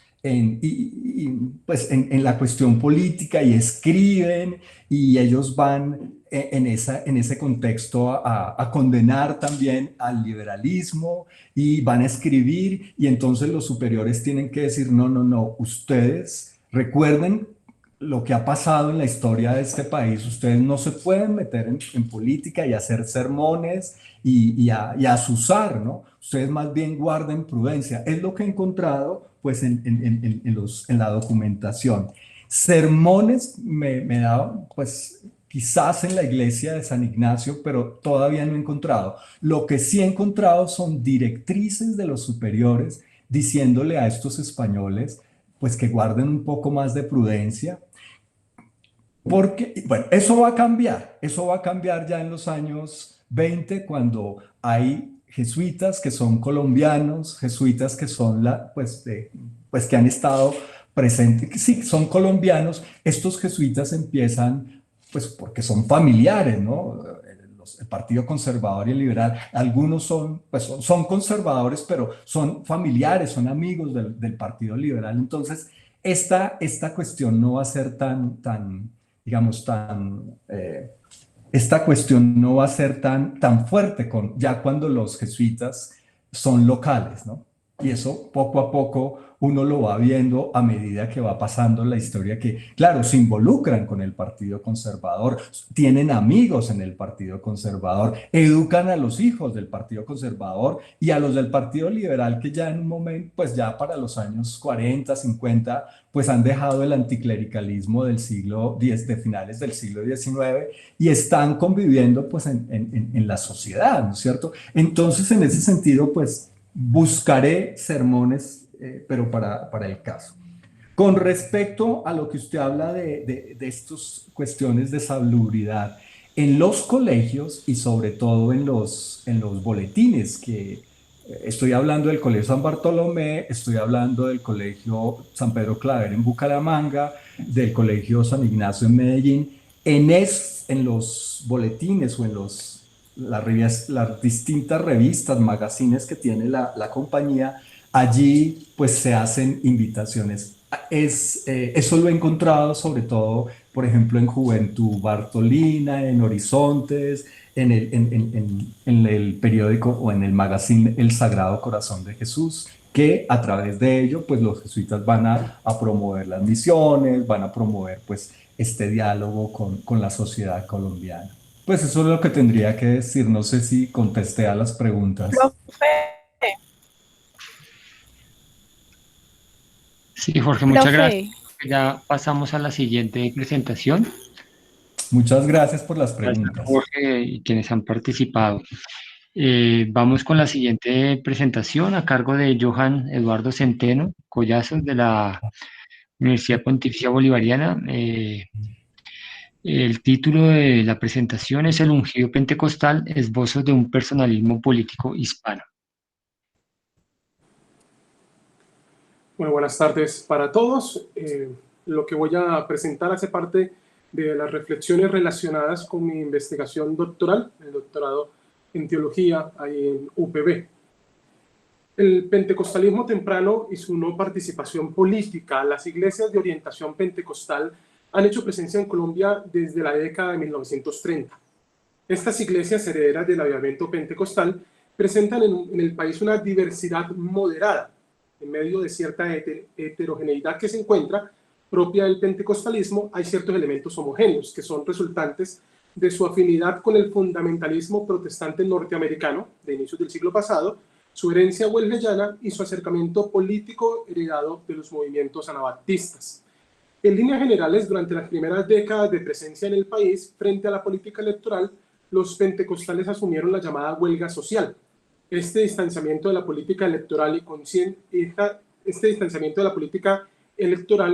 pues en la cuestión política y escriben y ellos van en ese contexto a condenar también al liberalismo y van a escribir y entonces los superiores tienen que decir, no, ustedes recuerden lo que ha pasado en la historia de este país. Ustedes no se pueden meter en política y hacer sermones y azuzar, ¿no? Ustedes más bien guarden prudencia. Es lo que he encontrado pues en la documentación. Sermones me da pues quizás en la iglesia de San Ignacio, pero todavía no he encontrado. Lo que sí he encontrado son directrices de los superiores diciéndole a estos españoles pues que guarden un poco más de prudencia, porque, bueno, eso va a cambiar ya en los años 20 cuando hay jesuitas que son colombianos, jesuitas que son pues que han estado presentes, que sí, son colombianos. Estos jesuitas empiezan, pues porque son familiares, ¿no? El Partido Conservador y el Liberal, algunos pues son conservadores, pero son familiares, son amigos del Partido Liberal. Entonces, esta cuestión no va a ser digamos, esta cuestión no va a ser tan fuerte ya cuando los jesuitas son locales, ¿no? Y eso poco a poco uno lo va viendo a medida que va pasando la historia, que claro, se involucran con el Partido Conservador, tienen amigos en el Partido Conservador, educan a los hijos del Partido Conservador y a los del Partido Liberal, que ya en un momento, pues ya para los años 40, 50, pues han dejado el anticlericalismo del siglo X, de finales del siglo XIX, y están conviviendo pues en la sociedad, ¿no es cierto? Entonces, en ese sentido, pues buscaré sermones, pero para el caso. Con respecto a lo que usted habla de estas cuestiones de salubridad, en los colegios y sobre todo en los boletines, que estoy hablando del Colegio San Bartolomé, estoy hablando del Colegio San Pedro Claver en Bucaramanga, del Colegio San Ignacio en Medellín, en los boletines o en las distintas revistas, magazines que tiene la compañía, allí pues se hacen invitaciones. Eso lo he encontrado sobre todo, por ejemplo, en Juventud Bartolina, en Horizontes, en el periódico o en el magazine El Sagrado Corazón de Jesús, que a través de ello pues los jesuitas van a promover las misiones, van a promover pues este diálogo con la sociedad colombiana. Pues eso es lo que tendría que decir. No sé si contesté a las preguntas. Sí, Jorge, muchas gracias. Ya pasamos a la siguiente presentación. Muchas gracias por las preguntas. Gracias, Jorge, y quienes han participado. Vamos con la siguiente presentación a cargo de Johan Eduardo Centeno Collazos de la Universidad Pontificia Bolivariana. El título de la presentación es El ungido pentecostal, esbozos de un personalismo político hispano. Bueno, buenas tardes para todos. Lo que voy a presentar hace parte de las reflexiones relacionadas con mi investigación doctoral, el doctorado en teología ahí en UPB. El pentecostalismo temprano y su no participación política. Las iglesias de orientación pentecostal han hecho presencia en Colombia desde la década de 1930. Estas iglesias herederas del avivamiento pentecostal presentan en el país una diversidad moderada en medio de cierta heterogeneidad que se encuentra propia del pentecostalismo, hay ciertos elementos homogéneos que son resultantes de su afinidad con el fundamentalismo protestante norteamericano de inicios del siglo pasado, su herencia wesleyana y su acercamiento político heredado de los movimientos anabaptistas. En líneas generales, durante las primeras décadas de presencia en el país, frente a la política electoral, los pentecostales asumieron la llamada huelga social. Este distanciamiento de la política electoral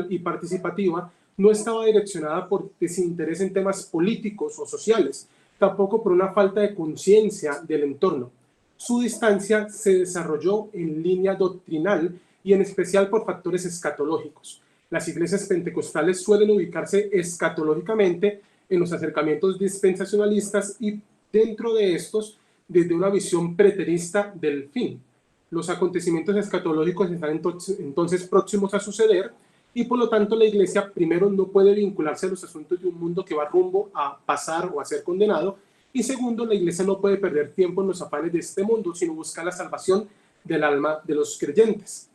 y participativa no estaba direccionada por desinterés en temas políticos o sociales, tampoco por una falta de conciencia del entorno. Su distancia se desarrolló en línea doctrinal y en especial por factores escatológicos. Las iglesias pentecostales suelen ubicarse escatológicamente en los acercamientos dispensacionalistas y dentro de estos desde una visión preterista del fin. Los acontecimientos escatológicos están entonces próximos a suceder y por lo tanto la iglesia primero no puede vincularse a los asuntos de un mundo que va rumbo a pasar o a ser condenado, y segundo, la iglesia no puede perder tiempo en los afanes de este mundo, sino buscar la salvación del alma de los creyentes.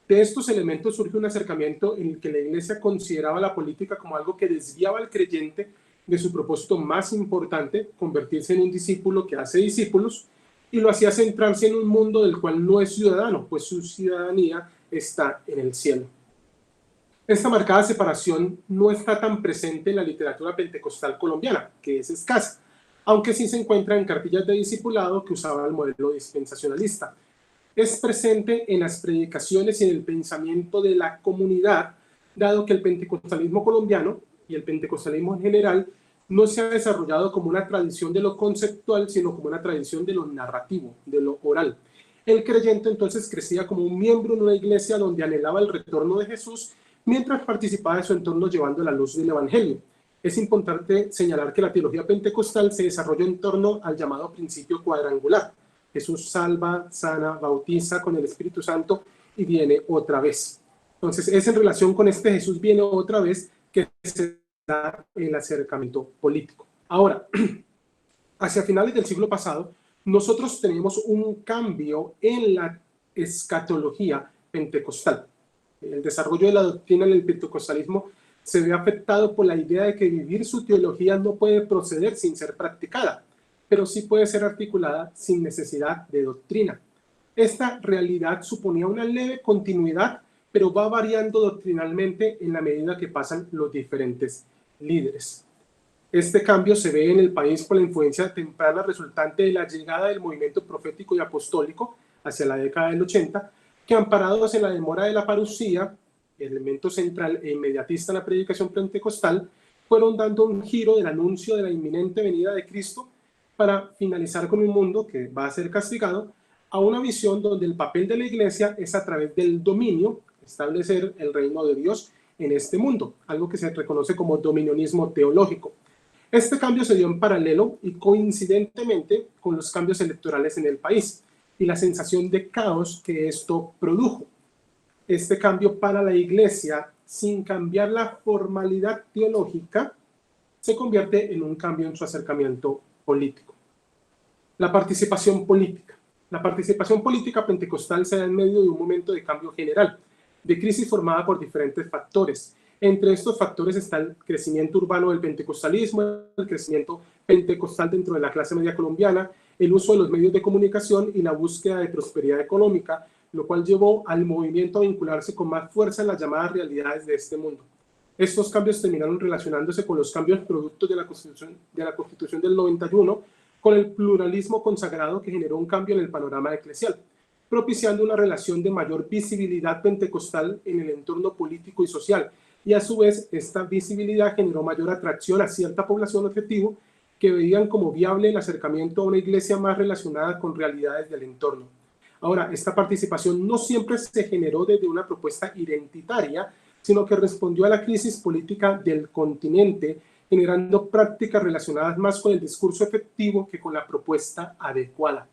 De estos elementos surge un acercamiento en el que la iglesia consideraba la política como algo que desviaba al creyente de su propósito más importante, convertirse en un discípulo que hace discípulos, y lo hacía centrarse en un mundo del cual no es ciudadano, pues su ciudadanía está en el cielo. Esta marcada separación no está tan presente en la literatura pentecostal colombiana, que es escasa, aunque sí se encuentra en cartillas de discipulado que usaba el modelo dispensacionalista. Es presente en las predicaciones y en el pensamiento de la comunidad, dado que el pentecostalismo colombiano y el pentecostalismo en general no se ha desarrollado como una tradición de lo conceptual, sino como una tradición de lo narrativo, de lo oral. El creyente entonces crecía como un miembro en una iglesia donde anhelaba el retorno de Jesús, mientras participaba de su entorno llevando la luz del evangelio. Es importante señalar que la teología pentecostal se desarrolló en torno al llamado principio cuadrangular. Jesús salva, sana, bautiza con el Espíritu Santo y viene otra vez. Entonces es en relación con este Jesús viene otra vez que se da el acercamiento político. Ahora, hacia finales del siglo pasado, nosotros tenemos un cambio en la escatología pentecostal. El desarrollo de la doctrina en el pentecostalismo se ve afectado por la idea de que vivir su teología no puede proceder sin ser practicada, pero sí puede ser articulada sin necesidad de doctrina. Esta realidad suponía una leve continuidad, pero va variando doctrinalmente en la medida que pasan los diferentes líderes. Este cambio se ve en el país por la influencia temprana resultante de la llegada del movimiento profético y apostólico hacia la década del 80, que amparados en la demora de la parucía, elemento central e inmediatista en la predicación pentecostal, fueron dando un giro del anuncio de la inminente venida de Cristo para finalizar con un mundo que va a ser castigado, a una visión donde el papel de la iglesia es a través del dominio, establecer el reino de Dios en este mundo, algo que se reconoce como dominionismo teológico. Este cambio se dio en paralelo y coincidentemente con los cambios electorales en el país y la sensación de caos que esto produjo. Este cambio para la iglesia, sin cambiar la formalidad teológica, se convierte en un cambio en su acercamiento político. La participación política. La participación política pentecostal se da en medio de un momento de cambio general, de crisis formada por diferentes factores. Entre estos factores está el crecimiento urbano del pentecostalismo, el crecimiento pentecostal dentro de la clase media colombiana, el uso de los medios de comunicación y la búsqueda de prosperidad económica, lo cual llevó al movimiento a vincularse con más fuerza en las llamadas realidades de este mundo. Estos cambios terminaron relacionándose con los cambios productos de la Constitución del 91, con el pluralismo consagrado que generó un cambio en el panorama eclesial, propiciando una relación de mayor visibilidad pentecostal en el entorno político y social, y a su vez esta visibilidad generó mayor atracción a cierta población objetivo que veían como viable el acercamiento a una iglesia más relacionada con realidades del entorno. Ahora, esta participación no siempre se generó desde una propuesta identitaria, sino que respondió a la crisis política del continente, generando prácticas relacionadas más con el discurso efectivo que con la propuesta adecuada.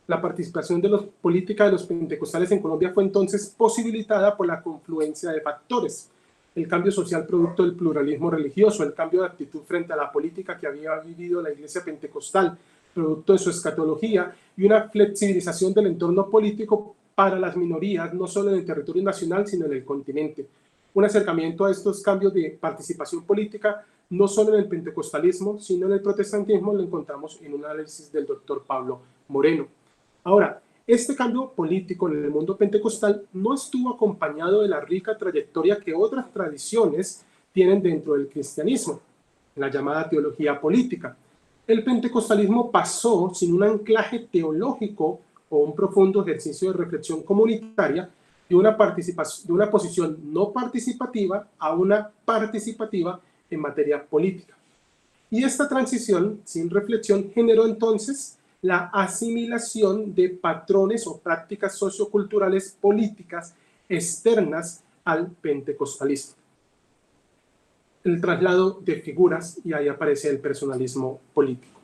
La participación política de los pentecostales en Colombia fue entonces posibilitada por la confluencia de factores: el cambio social producto del pluralismo religioso, el cambio de actitud frente a la política que había vivido la iglesia pentecostal, producto de su escatología, y una flexibilización del entorno político para las minorías, no solo en el territorio nacional, sino en el continente. Un acercamiento a estos cambios de participación política, no solo en el pentecostalismo, sino en el protestantismo, lo encontramos en un análisis del doctor Pablo Moreno. Ahora, este cambio político en el mundo pentecostal no estuvo acompañado de la rica trayectoria que otras tradiciones tienen dentro del cristianismo, la llamada teología política. El pentecostalismo pasó sin un anclaje teológico o un profundo ejercicio de reflexión comunitaria de una posición no participativa a una participativa en materia política. Y esta transición sin reflexión generó entonces la asimilación de patrones o prácticas socioculturales políticas externas al pentecostalismo. El traslado de figuras, y ahí aparece el personalismo político.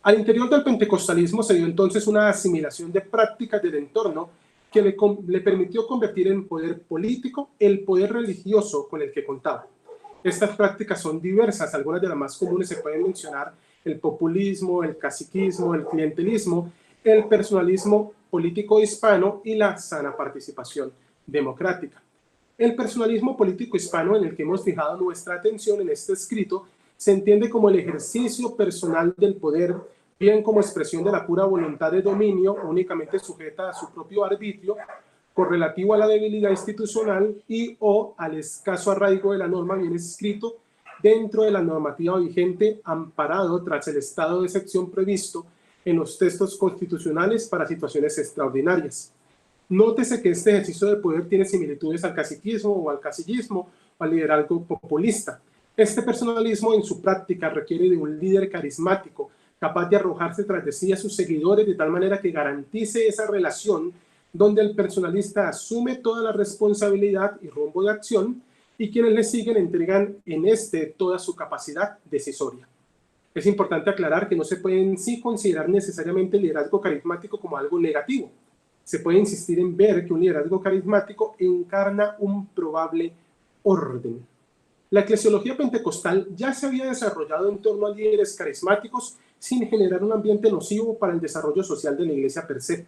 Al interior del pentecostalismo se dio entonces una asimilación de prácticas del entorno que le permitió convertir en poder político el poder religioso con el que contaba. Estas prácticas son diversas, algunas de las más comunes se pueden mencionar: el populismo, el caciquismo, el clientelismo, el personalismo político hispano y la sana participación democrática. El personalismo político hispano, en el que hemos fijado nuestra atención en este escrito, se entiende como el ejercicio personal del poder, bien como expresión de la pura voluntad de dominio, únicamente sujeta a su propio arbitrio, correlativo a la debilidad institucional y o al escaso arraigo de la norma bien escrito dentro de la normativa vigente, amparado tras el estado de excepción previsto en los textos constitucionales para situaciones extraordinarias. Nótese que este ejercicio de poder tiene similitudes al caciquismo o al casillismo o al liderazgo populista. Este personalismo en su práctica requiere de un líder carismático, capaz de arrojarse tras de sí a sus seguidores de tal manera que garantice esa relación donde el personalista asume toda la responsabilidad y rumbo de acción y quienes le siguen entregan en toda su capacidad decisoria. Es importante aclarar que no se puede en sí considerar necesariamente el liderazgo carismático como algo negativo. Se puede insistir en ver que un liderazgo carismático encarna un probable orden. La eclesiología pentecostal ya se había desarrollado en torno a líderes carismáticos sin generar un ambiente nocivo para el desarrollo social de la iglesia per se.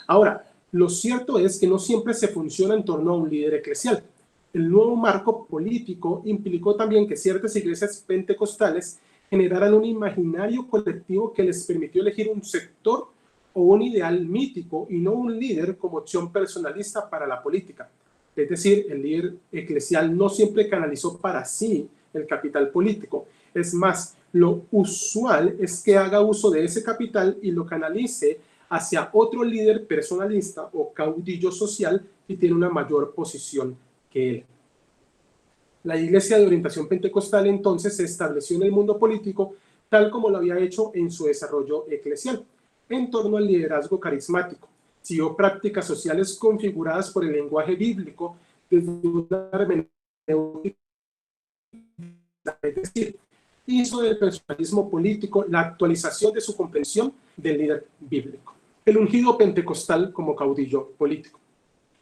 Ahora, lo cierto es que no siempre se funciona en torno a un líder eclesial. El nuevo marco político implicó también que ciertas iglesias pentecostales generaran un imaginario colectivo que les permitió elegir un sector o un ideal mítico y no un líder como opción personalista para la política. Es decir, el líder eclesial no siempre canalizó para sí el capital político. Es más, lo usual es que haga uso de ese capital y lo canalice hacia otro líder personalista o caudillo social que tiene una mayor posición que él. La iglesia de orientación pentecostal entonces se estableció en el mundo político tal como lo había hecho en su desarrollo eclesial, en torno al liderazgo carismático. Siguió prácticas sociales configuradas por el lenguaje bíblico desde una hermenéutica, es decir, hizo del personalismo político la actualización de su comprensión del líder bíblico. El ungido pentecostal como caudillo político.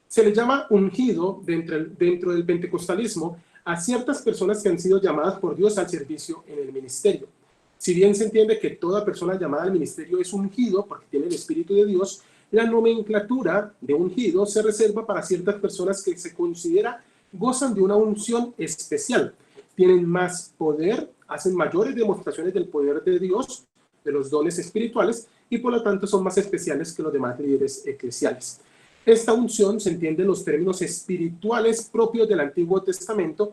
Se le llama ungido dentro del pentecostalismo a ciertas personas que han sido llamadas por Dios al servicio en el ministerio. Si bien se entiende que toda persona llamada al ministerio es ungido porque tiene el Espíritu de Dios, la nomenclatura de ungido se reserva para ciertas personas que se considera gozan de una unción especial, tienen más poder, hacen mayores demostraciones del poder de Dios, de los dones espirituales, y por lo tanto son más especiales que los demás líderes eclesiales. Esta unción se entiende en los términos espirituales propios del Antiguo Testamento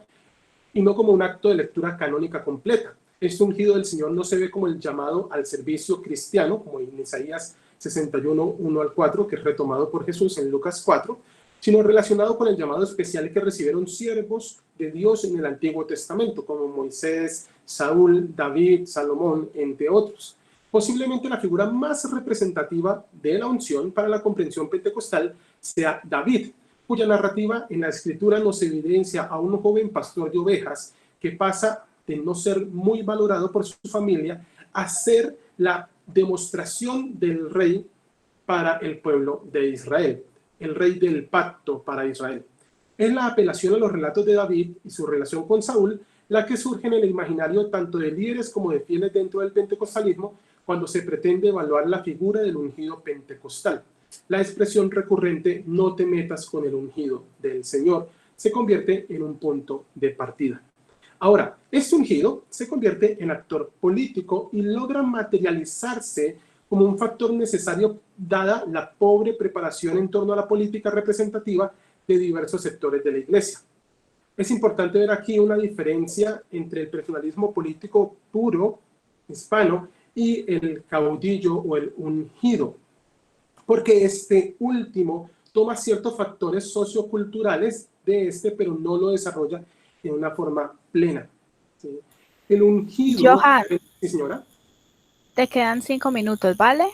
y no como un acto de lectura canónica completa. Este ungido del Señor no se ve como el llamado al servicio cristiano, como en Isaías 61, 1 al 4, que es retomado por Jesús en Lucas 4, sino relacionado con el llamado especial que recibieron siervos de Dios en el Antiguo Testamento, como Moisés, Saúl, David, Salomón, entre otros. Posiblemente la figura más representativa de la unción para la comprensión pentecostal sea David, cuya narrativa en la Escritura nos evidencia a un joven pastor de ovejas que pasa de no ser muy valorado por su familia a ser la demostración del rey para el pueblo de Israel, el rey del pacto para Israel. Es la apelación a los relatos de David y su relación con Saúl la que surge en el imaginario tanto de líderes como de fieles dentro del pentecostalismo cuando se pretende evaluar la figura del ungido pentecostal. La expresión recurrente "no te metas con el ungido del Señor" se convierte en un punto de partida. Ahora, este ungido se convierte en actor político y logra materializarse como un factor necesario dada la pobre preparación en torno a la política representativa de diversos sectores de la Iglesia. Es importante ver aquí una diferencia entre el personalismo político puro hispano y el caudillo o el ungido, porque este último toma ciertos factores socioculturales de este, pero no lo desarrolla en una forma plena. ¿Sí? El ungido... Johan, ¿Sí, señora? te quedan 5 minutos, ¿vale?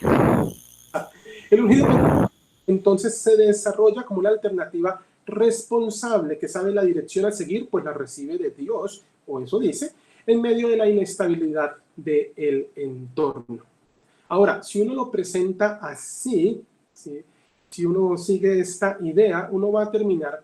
El ungido entonces se desarrolla como una alternativa responsable que sabe la dirección a seguir, pues la recibe de Dios, o eso dice, en medio de la inestabilidad del entorno. Ahora, si uno lo presenta así, ¿sí? Si uno sigue esta idea, uno va a terminar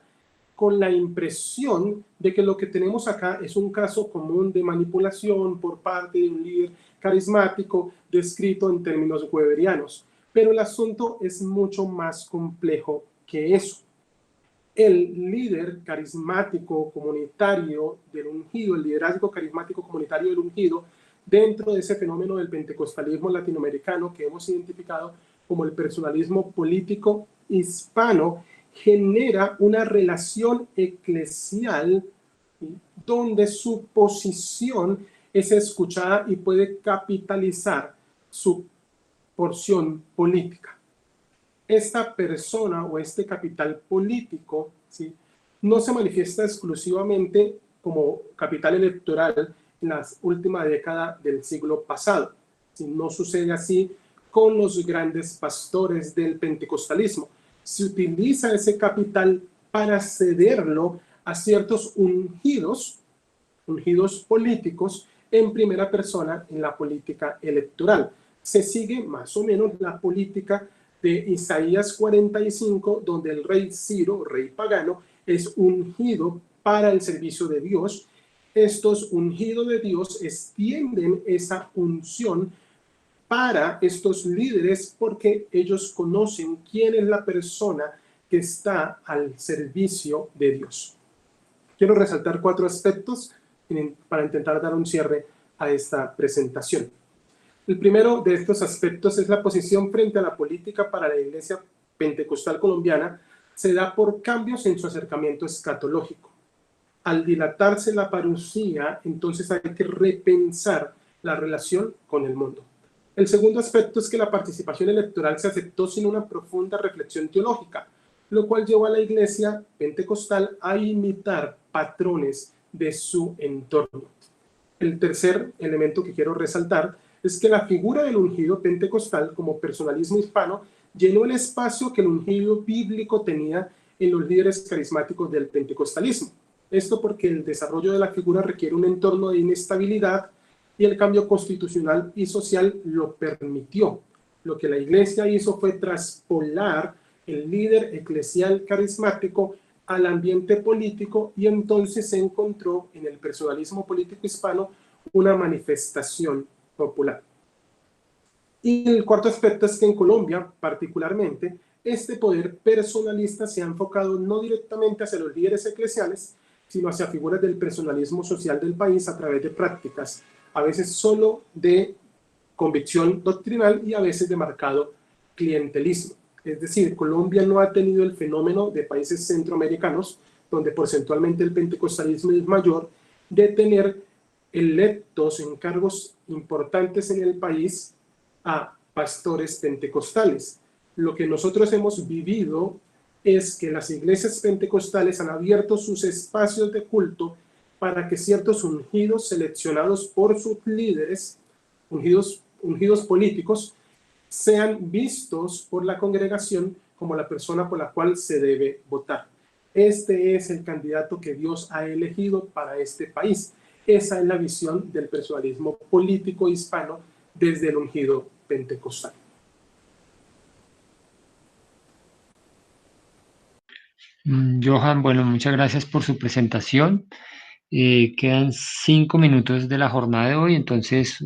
con la impresión de que lo que tenemos acá es un caso común de manipulación por parte de un líder carismático descrito en términos weberianos. Pero el asunto es mucho más complejo que eso. El líder carismático comunitario del ungido, el liderazgo carismático comunitario del ungido, dentro de ese fenómeno del pentecostalismo latinoamericano que hemos identificado como el personalismo político hispano, genera una relación eclesial donde su posición es escuchada y puede capitalizar su porción política. Esta persona o este capital político, ¿sí?, no se manifiesta exclusivamente como capital electoral en la última década del siglo pasado. ¿Sí? No sucede así con los grandes pastores del pentecostalismo. Se utiliza ese capital para cederlo a ciertos ungidos políticos en primera persona en la política electoral. Se sigue más o menos la política de Isaías 45, donde el rey Ciro, rey pagano, es ungido para el servicio de Dios. Estos ungidos de Dios extienden esa unción para estos líderes porque ellos conocen quién es la persona que está al servicio de Dios. Quiero resaltar 4 aspectos para intentar dar un cierre a esta presentación. El primero de estos aspectos es la posición frente a la política para la Iglesia Pentecostal colombiana se da por cambios en su acercamiento escatológico. Al dilatarse la parucía, entonces hay que repensar la relación con el mundo. El segundo aspecto es que la participación electoral se aceptó sin una profunda reflexión teológica, lo cual llevó a la Iglesia Pentecostal a imitar patrones de su entorno. El tercer elemento que quiero resaltar es que la figura del ungido pentecostal como personalismo hispano llenó el espacio que el ungido bíblico tenía en los líderes carismáticos del pentecostalismo. Esto porque el desarrollo de la figura requiere un entorno de inestabilidad y el cambio constitucional y social lo permitió. Lo que la Iglesia hizo fue traspolar el líder eclesial carismático al ambiente político y entonces se encontró en el personalismo político hispano una manifestación popular. Y el cuarto aspecto es que en Colombia, particularmente, este poder personalista se ha enfocado no directamente hacia los líderes eclesiales, sino hacia figuras del personalismo social del país a través de prácticas, a veces solo de convicción doctrinal y a veces de marcado clientelismo. Es decir, Colombia no ha tenido el fenómeno de países centroamericanos, donde porcentualmente el pentecostalismo es mayor, de tener electos en cargos importantes en el país a pastores pentecostales. Lo que nosotros hemos vivido es que las iglesias pentecostales han abierto sus espacios de culto para que ciertos ungidos seleccionados por sus líderes, ungidos políticos, sean vistos por la congregación como la persona por la cual se debe votar. Este es el candidato que Dios ha elegido para este país. Esa es la visión del personalismo político hispano desde el ungido pentecostal. Johan, bueno, muchas gracias por su presentación. Quedan 5 minutos de la jornada de hoy, entonces,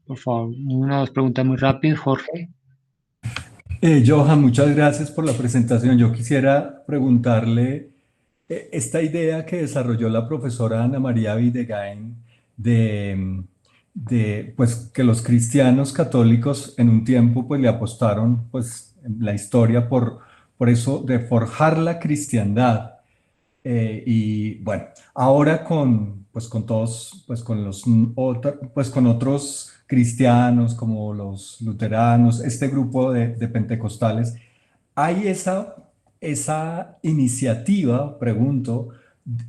por favor, una o dos preguntas muy rápidas, Jorge. Johan, muchas gracias por la presentación. Yo quisiera preguntarle esta idea que desarrolló la profesora Ana María Videgain de, pues, que los cristianos católicos en un tiempo pues, le apostaron pues, en la historia por eso de forjar la cristiandad. Y bueno, ahora pues con todos, pues con pues con otros cristianos como los luteranos, este grupo de pentecostales, hay esa iniciativa, pregunto,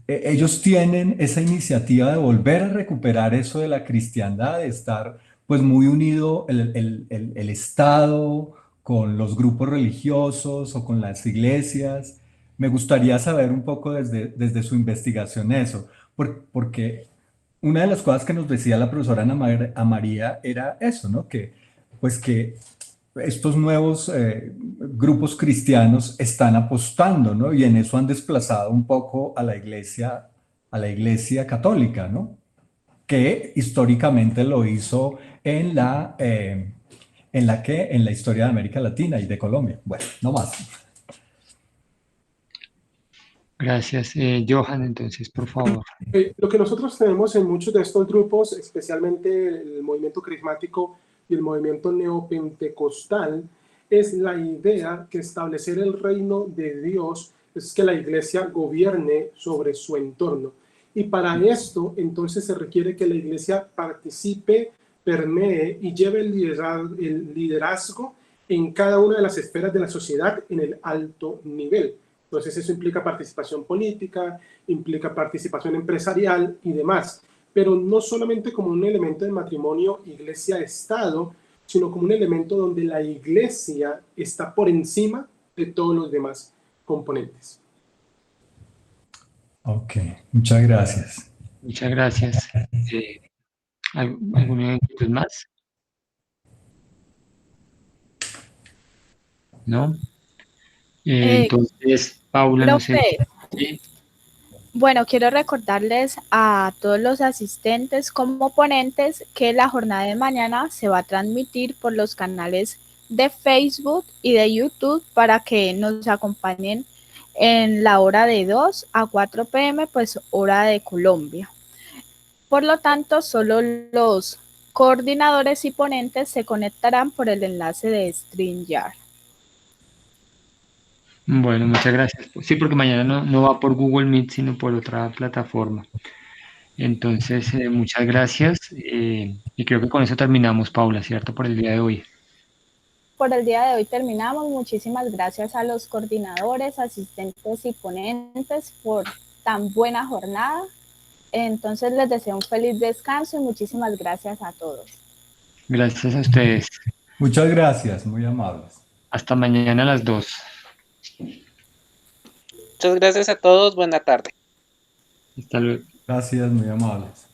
ellos tienen esa iniciativa de volver a recuperar eso de la cristiandad, de estar pues muy unido el Estado con los grupos religiosos o con las iglesias. Me gustaría saber un poco desde su investigación eso, porque una de las cosas que nos decía la profesora Ana María era eso, ¿no? Que pues que estos nuevos grupos cristianos están apostando, ¿no? Y en eso han desplazado un poco a la iglesia católica, ¿no? Que históricamente lo hizo en la historia de América Latina y de Colombia. Bueno, no más. Gracias, Johan. Entonces, por favor. Lo que nosotros tenemos en muchos de estos grupos, especialmente el movimiento carismático y el movimiento neopentecostal, es la idea que establecer el reino de Dios es que la iglesia gobierne sobre su entorno. Y para esto, entonces, se requiere que la iglesia participe, permee y lleve el liderazgo en cada una de las esferas de la sociedad en el alto nivel. Entonces, eso implica participación política, implica participación empresarial y demás, pero no solamente como un elemento de matrimonio iglesia-estado, sino como un elemento donde la iglesia está por encima de todos los demás componentes. Ok, muchas gracias. Muchas gracias. ¿Alguna inquietud más? ¿No? Entonces, Paula, no sé. Profe, ¿Sí? bueno, quiero recordarles a todos los asistentes como ponentes que la jornada de mañana se va a transmitir por los canales de Facebook y de YouTube para que nos acompañen en la hora de 2 a 4 p.m., pues hora de Colombia. Por lo tanto, solo los coordinadores y ponentes se conectarán por el enlace de StreamYard. Bueno, muchas gracias. Sí, porque mañana no va por Google Meet, sino por otra plataforma. Entonces, muchas gracias. Y creo que con eso terminamos, Paula, ¿cierto? Por el día de hoy. Por el día de hoy terminamos. Muchísimas gracias a los coordinadores, asistentes y ponentes por tan buena jornada. Entonces les deseo un feliz descanso y muchísimas gracias a todos. Gracias a ustedes. Muchas gracias, muy amables. Hasta mañana a las 2. Muchas gracias a todos. Buena tarde. Hasta luego. Gracias, muy amables.